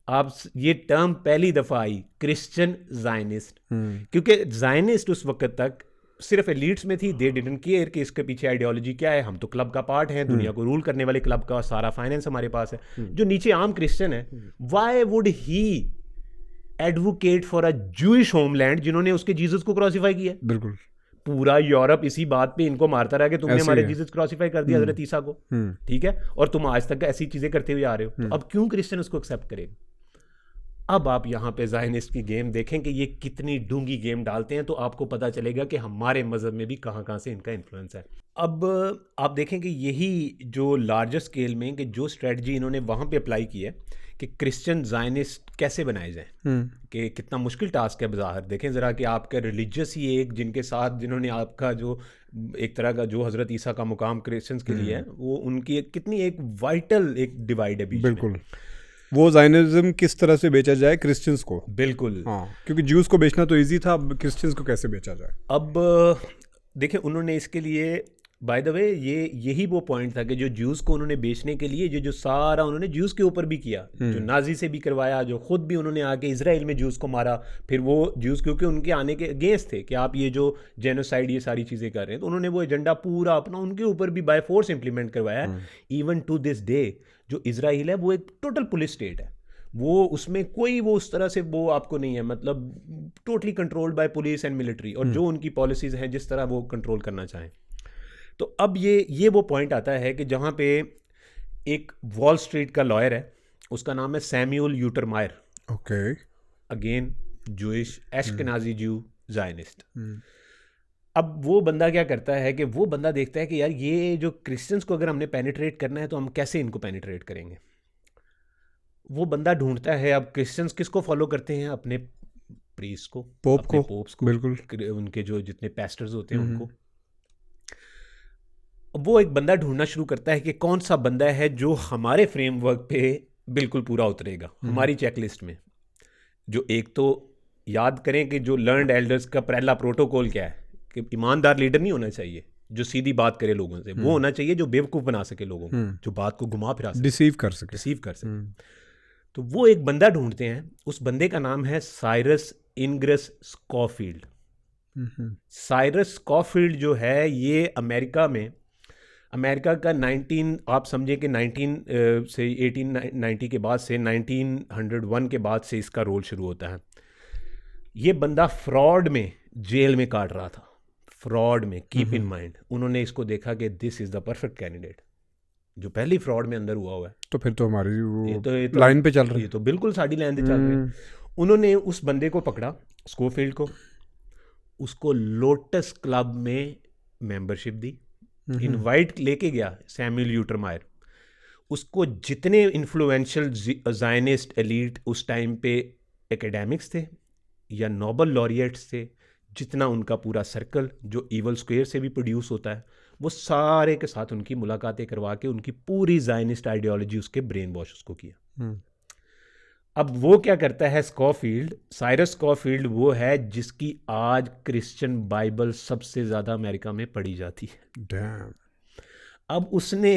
आप ये टर्म पहली दफ़ा आई, क्रिश्चियन ज़ायनिस्ट, क्योंकि ज़ायनिस्ट उस वक्त तक सिर्फ एलीट्स में थी, दे डिडंट केयर कि इसके पीछे आइडियोलॉजी क्या है, हम तो क्लब का पार्ट है, दुनिया को रूल करने वाले क्लब का सारा फाइनेंस हमारे पास है। जो नीचे आम क्रिश्चियन है, why would he advocate for a Jewish homeland जिन्होंने उसके जीसस को क्रॉसिफाई किया? बिल्कुल। पूरा यूरोप इसी बात पे इनको मारता रहा कि तुमने ऐसे हमारे ही है। जीसस क्रॉसिफाई कर दिया हज़रत ईसा को, ठीक है, और तुम आज तक ऐसी चीजें करते हुए आ रहे हो, तो अब क्यों क्रिश्चियन उसको एक्सेप्ट करेगा? अब आप यहाँ पे ज़ायनिस्ट की गेम देखें कि ये कितनी डूंगी गेम डालते हैं, तो आपको पता चलेगा कि हमारे मज़हब में भी कहाँ कहाँ से इनका इन्फ्लुएंस है। अब आप देखें कि यही जो लार्जर स्केल में कि जो स्ट्रेटजी इन्होंने वहाँ पे अप्लाई की है कि क्रिश्चियन ज़ायनिस्ट कैसे बनाए जाएं, कि कितना मुश्किल टास्क है बाहर। देखें ज़रा कि आपका रिलीजियस ही एक जिनके साथ जिन्होंने आपका जो एक तरह का जो हज़रत ईसा का मुकाम क्रिश्चियंस के लिए है, वो उनकी कितनी एक वाइटल एक डिवाइड है बीच में। बिल्कुल, वो ज़ायनिज़्म किस तरह से बेचा जाए क्रिश्चियंस को। बिल्कुल, हाँ, क्योंकि ज्यूज़ को बेचना तो इजी था, अब क्रिश्चियंस को कैसे बेचा जाए। अब देखें उन्होंने इसके लिए, बाय द वे, यही वो पॉइंट था कि जो ज्यूज़ को उन्होंने बेचने के लिए जो सारा उन्होंने ज्यूज़ के ऊपर भी किया, जो नाजी से भी करवाया, जो खुद भी उन्होंने आके इजराइल में ज्यूज़ को मारा, फिर वो ज्यूज़ क्योंकि उनके आने के अगेंस्ट थे कि आप ये जो जेनोसाइड ये सारी चीज़ें कर रहे हैं, तो उन्होंने वो एजेंडा पूरा अपना उनके ऊपर भी बाय फोर्स इंप्लीमेंट करवाया। इवन टू दिस डे जो इजराइल है वो एक टोटल पुलिस स्टेट है, वो उसमें कोई वो उस तरह से वो आपको नहीं है, मतलब totally controlled by police and military, और जो उनकी पॉलिसीज़ हैं जिस तरह वो कंट्रोल करना चाहें। तो अब ये वो पॉइंट आता है कि जहाँ पे एक वॉल स्ट्रीट का लॉयर है, उसका नाम है सैमुअल यूटरमायर, ओके, अगेन जूइश, एश्केनाजी ज्यू, ज़ायनिस्ट। अब वो बंदा क्या करता है कि वो बंदा देखता है कि यार ये जो क्रिश्चियंस को अगर हमने पेनिट्रेट करना है तो हम कैसे इनको पेनिट्रेट करेंगे। वो बंदा ढूंढता है, अब क्रिश्चियंस किसको फॉलो करते हैं? अपने प्रीस्ट को, पोप्स को, बिल्कुल, उनके जो जितने पेस्टर्स होते हैं उनको। वो एक बंदा ढूंढना शुरू करता है कि कौन सा बंदा है जो हमारे फ्रेमवर्क पे बिल्कुल पूरा उतरेगा, हमारी चेकलिस्ट में। जो एक तो याद करें कि जो लर्नड एल्डर्स का पहला प्रोटोकॉल क्या है कि ईमानदार लीडर नहीं होना चाहिए जो सीधी बात करे लोगों से, वो होना चाहिए जो बेवकूफ़ बना सके लोगों को, जो बात को घुमा फिरा सके, डिसीव कर सके। रिसीव कर सके। तो वो एक बंदा ढूंढते हैं, उस बंदे का नाम है साइरस इनग्रस स्कॉफील्ड। साइरस स्कॉफील्ड जो है ये अमेरिका का 19 आप समझें कि 19 से 1890 के बाद से 1901 के बाद से इसका रोल शुरू होता है। ये बंदा फ्रॉड में जेल में काट रहा था, फ्रॉड में, कीप इन माइंड। उन्होंने इसको देखा कि this is the perfect candidate, जो पहली फ्रॉड में अंदर हुआ है। तो फिर तो हमारी वो ये तो लाइन पे चल रही ये तो बिल्कुल साड़ी लाइन पे चल रही है। उन्होंने उस बंदे को पकड़ा, स्कोफील्ड को, उसको लोटस क्लब में मेंबरशिप दी, इनवाइट लेके गया सैमुअल यूटरमायर। उसको जितने इन्फ्लुएंशियल ज़ायनिस्ट एलीट उस टाइम पे एकेडमिक्स थे या नोबल लॉरिएट्स थे, जितना उनका पूरा सर्कल जो ईवल स्क्वायर से भी प्रोड्यूस होता है, वो सारे के साथ उनकी मुलाकातें करवा के उनकी पूरी ज़ायनिस्ट आइडियोलॉजी उसके ब्रेन वॉश उसको किया। अब वो क्या करता है स्कॉफील्ड, साइरस स्कॉफील्ड, वो है जिसकी आज क्रिश्चियन बाइबल सबसे ज़्यादा अमेरिका में पढ़ी जाती है। Damn. अब उसने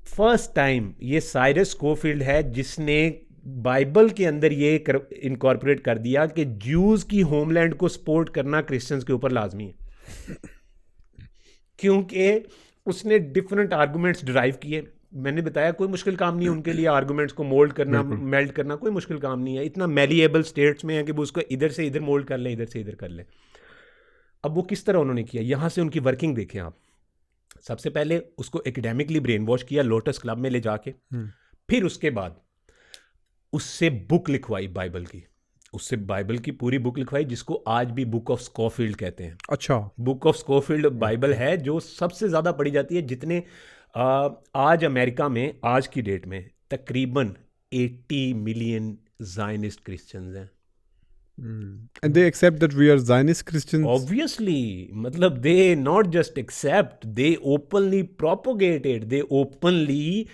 फर्स्ट टाइम, ये साइरस स्कॉफील्ड है जिसने बाइबल के अंदर ये इनकॉर्पोरेट कर दिया कि ज्यूज़ की होमलैंड को सपोर्ट करना क्रिश्चियंस के ऊपर लाजमी है। क्योंकि उसने डिफरेंट आर्गूमेंट्स डिराइव किए। मैंने बताया कोई मुश्किल काम नहीं है उनके लिए आर्गूमेंट्स को मोल्ड करना, मेल्ट करना कोई मुश्किल काम नहीं है। इतना मेलिएबल स्टेट्स में है कि वो उसको इधर से इधर मोल्ड कर लें, इधर से इधर कर लें। अब वो किस तरह उन्होंने किया, यहाँ से उनकी वर्किंग देखें आप। सबसे पहले उसको एकेडमिकली ब्रेन वॉश किया लोटस क्लब में ले जाके, फिर उसके बाद उससे बुक लिखवाई बाइबल की, उससे बाइबल की पूरी बुक लिखवाई जिसको आज भी बुक ऑफ स्कॉफील्ड कहते हैं। अच्छा, बुक ऑफ स्कॉफील्ड बाइबल है जो सबसे ज़्यादा पढ़ी जाती है। जितने आज अमेरिका में आज की डेट में तकरीबन 80 मिलियन ज़ायनिस्ट क्रिश्चियंस हैं। and they accept that we are Zionist Christians. Obviously, मतलब they not just accept, they openly propagate it, they openly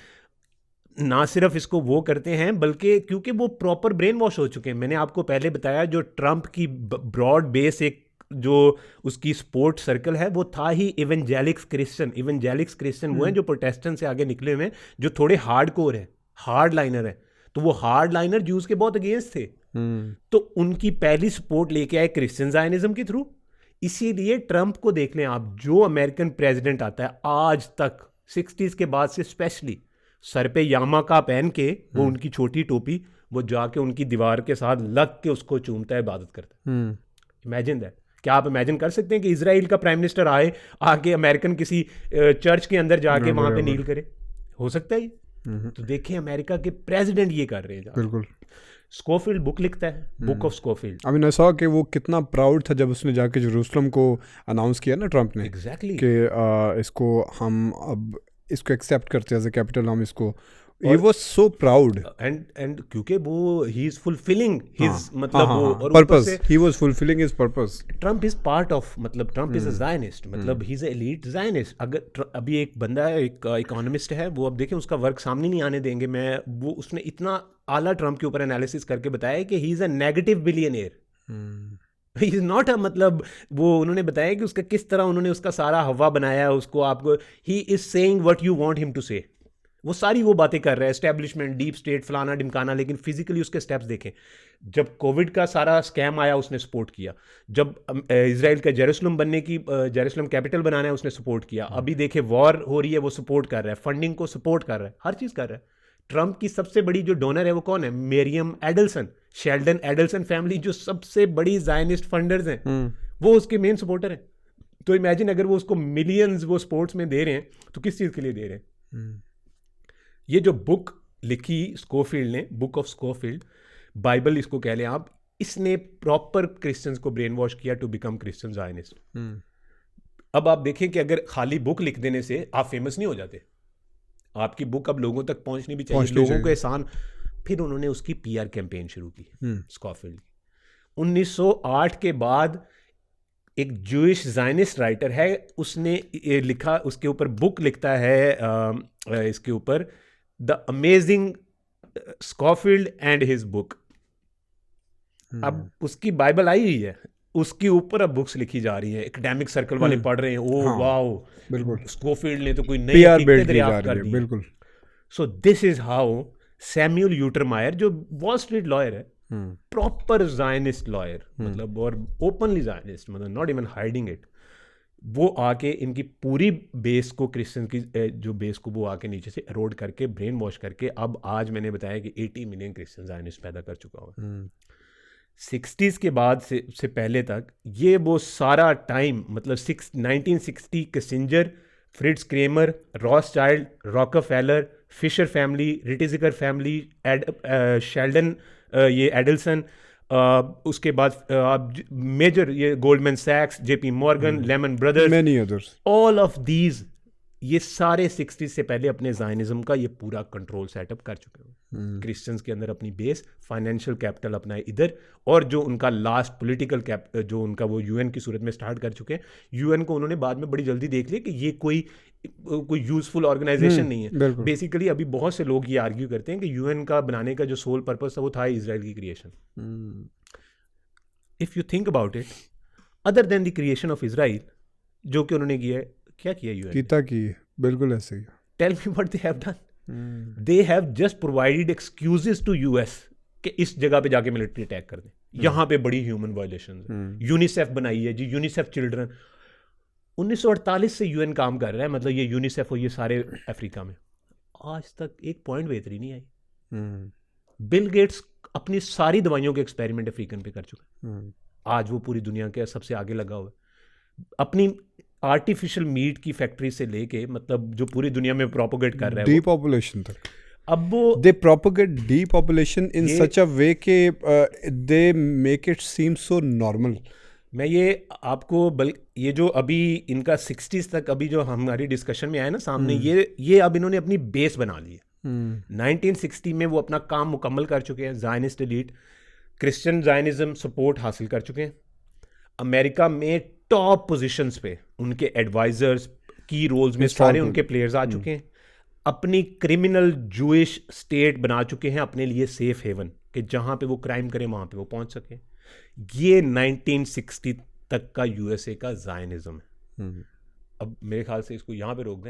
ना सिर्फ इसको वो करते हैं बल्कि क्योंकि वो प्रॉपर ब्रेन वॉश हो चुके हैं। मैंने आपको पहले बताया जो ट्रंप की ब्रॉड बेस एक जो उसकी स्पोर्ट सर्कल है वो था ही इवेंजेलिक्स क्रिश्चियन वो हैं जो प्रोटेस्टेंट से आगे निकले हुए हैं, जो थोड़े हार्ड कोर है, हार्ड लाइनर है। तो वो हार्ड लाइनर ज्यूज के बहुत अगेंस्ट थे। तो उनकी पहली सपोर्ट लेके आए क्रिश्चियन ज़ायनिज्म के थ्रू। इसीलिए ट्रंप को देख लें आप, जो अमेरिकन प्रेसिडेंट आता है आज तक 60s के बाद से स्पेशली, सर पे यामाका पहन के वो उनकी छोटी टोपी, वो जाके उनकी दीवार के साथ लग के उसको चूमता है, इबादत करता है। Imagine that. क्या आप इमेजिन कर सकते हैं कि इजराइल का प्राइम मिनिस्टर आके अमेरिकन किसी चर्च के अंदर जाके वहां पे नील करे? हो सकता है ये? तो देखें अमेरिका के प्रेसिडेंट ये कर रहे हैं। बिल्कुल। स्कोफील्ड बुक लिखता है, book of Schofield. I mean I saw कि वो कितना प्राउड था जब उसने जाके जेरूसलम को अनाउंस किया ना ट्रंप ने, एग्जैक्टली कि इसको हम अब इसको एक्सेप्ट करते हैं एज अ कैपिटल, हम इसको, he was so proud and क्योंकि वो he is fulfilling his मतलब वो और purpose, he was fulfilling his purpose. Trump is part of, मतलब ट्रंप इज अ ज़ायनिस्ट, मतलब ही इज एलीट ज़ायनिस्ट। अगर अभी एक बंदा है, एक इकोनॉमिस्ट है, वो अब देखें उसका वर्क सामने नहीं आने देंगे मैं, वो उसने इतना आला ट्रंप के ऊपर एनालिसिस करके बताया कि he is a negative billionaire, he is not a, मतलब वो उन्होंने बताया कि उसका किस तरह उन्होंने उसका सारा हवा बनाया है उसको, आपको he is saying what you want him to say. वो सारी वो बातें कर रहा है, एस्टेब्लिशमेंट, डीप स्टेट, फलाना ढिमकाना, लेकिन फिजिकली उसके स्टेप्स देखें। जब कोविड का सारा स्कैम आया उसने सपोर्ट किया, जब इजराइल का जेरूसलम बनने की, जेरूसलम कैपिटल बनाना है उसने सपोर्ट किया, अभी देखे वॉर हो रही है वो सपोर्ट कर रहा है, फंडिंग को सपोर्ट कर रहा है, हर चीज़ कर रहा है। ट्रंप की सबसे बड़ी जो डोनर है वो कौन है? मेरियम एडल्सन, शेल्डन एडल्सन फैमिली, जो सबसे बड़ी ज़ायनिस्ट फंडर्स हैं, वो उसके मेन सपोर्टर हैं। तो इमेजिन अगर वो उसको मिलियंस वो स्पोर्ट्स में दे रहे हैं तो किस चीज़ के लिए दे रहे हैं? ये जो बुक लिखी स्कोफील्ड ने, बुक ऑफ स्कोफील्ड, बाइबल इसको कह लें आप, इसने प्रॉपर क्रिश्चियंस को ब्रेन वॉश किया टू बिकम क्रिश्चियन ज़ायनिस्ट। अब आप देखें कि अगर खाली बुक लिख देने से आप फेमस नहीं हो जाते, आपकी बुक अब लोगों तक पहुंचनी भी चाहिए, लोगों को एहसान। फिर उन्होंने उसकी PR कैंपेन शुरू की स्कोफील्ड की। 1908 के बाद एक जूइश ज़ायनिस्ट राइटर है, उसने लिखा, उसके ऊपर बुक लिखता है, इसके ऊपर the amazing Schofield and his book. अब उसकी बाइबल आई हुई है, उसके ऊपर अब बुक्स लिखी जा रही हैं, एकेडमिक सर्कल वाले पढ़ रहे हैं, ओ हाँ, वाओ, बिल्कुल। स्कोफील्ड ने तो कोई नई पीआर हकीकतें बिल्ड की जा दरियाफ्त रही कर है, दी हैं। बिल्कुल। So this is how Samuel Untermyer, जो वॉल स्ट्रीट लॉयर है, प्रॉपर जायनिस्ट लॉयर, मतलब और ओपनली जायनिस्ट, मतलब नॉट इवन हाइडिंग इट, वो आके इनकी पूरी बेस को, क्रिश्चियन की जो बेस को वो आके नीचे से एरोड करके, ब्रेन वॉश करके, अब आज मैंने बताया कि 80 मिलियन क्रिश्चियन जायनिस्ट पैदा कर चुका हुआ। 60s के बाद से पहले तक ये वो सारा टाइम, मतलब 1960 Kissinger, Fritz Kraemer, Rothschild, Rockefeller, Fisher family, रिटिजिकर फैमिली, शेल्डन, ये एडल्सन, उसके बाद मेजर ये गोल्डमैन सैक्स, JP Morgan, Lehman brothers, many others, all of these, ये सारे 60 से पहले अपने जायनिज्म का ये पूरा कंट्रोल सेटअप कर चुके हैं। क्रिश्चियंस के अंदर अपनी बेस, फाइनेंशियल कैपिटल अपना है इधर, और जो उनका लास्ट पॉलिटिकल जो उनका वो यूएन की सूरत में स्टार्ट कर चुके हैं। यूएन को उन्होंने बाद में बड़ी जल्दी देख लिया कि ये कोई यूजफुल ऑर्गेनाइजेशन नहीं है। बेसिकली अभी बहुत से लोग ये आर्ग्यू करते हैं कि यूएन का बनाने का जो सोल पर्पस था वो था इजराइल की creation. If you think about it, other than the creation of Israel, जो कि उन्होंने किया है, क्या किया यूएन कीता की, बिल्कुल ऐसे ही। Tell me what they have done. They have just provided excuses to US कि इस जगह पे जाके मिलिट्री अटैक कर दें, यहाँ पे बड़ी ह्यूमन वायलेशन है। यूनिसेफ बनाई है जी, यूनिसेफ चिल्ड्रन, 1948 से यूएन काम कर रहा है, मतलब ये यूनिसेफ और ये सारे अफ्रीका में, आज तक एक पॉइंट बेहतरी नहीं आई। बिल गेट्स अपनी सारी दवाइयों के एक्सपेरिमेंट अफ्रीकन पे कर चुका है, आज वो पूरी दुनिया के सबसे आगे लगा हुआ है। अपनी आर्टिफिशियल मीट की फैक्ट्री से लेके, मतलब जो पूरी दुनिया में प्रोपोगेट कर रहा है, डीपॉपुलेशन तक। अब वो दे प्रोपोगेट डीपॉपुलेशन इन सच अ वे के they make it seem so normal. मैं ये आपको ये जो अभी इनका 60s तक अभी जो हमारी डिस्कशन में आया ना सामने, ये अब इन्होंने अपनी बेस बना ली है। 1960 में वो अपना काम मुकम्मल कर चुके हैं, Zionist elite Christian Zionism support हासिल कर चुके हैं। अमेरिका में टॉप पोजीशंस पे उनके एडवाइजर्स, की रोल्स में सारे उनके प्लेयर्स आ चुके हैं। अपनी क्रिमिनल जूइश स्टेट बना चुके हैं अपने लिए, सेफ हेवन, कि जहां पे वो क्राइम करें वहां पे वो पहुंच सके। ये 1960 तक का यूएसए का जायनिज्म है। अब मेरे ख्याल से इसको यहाँ पे रोक दें।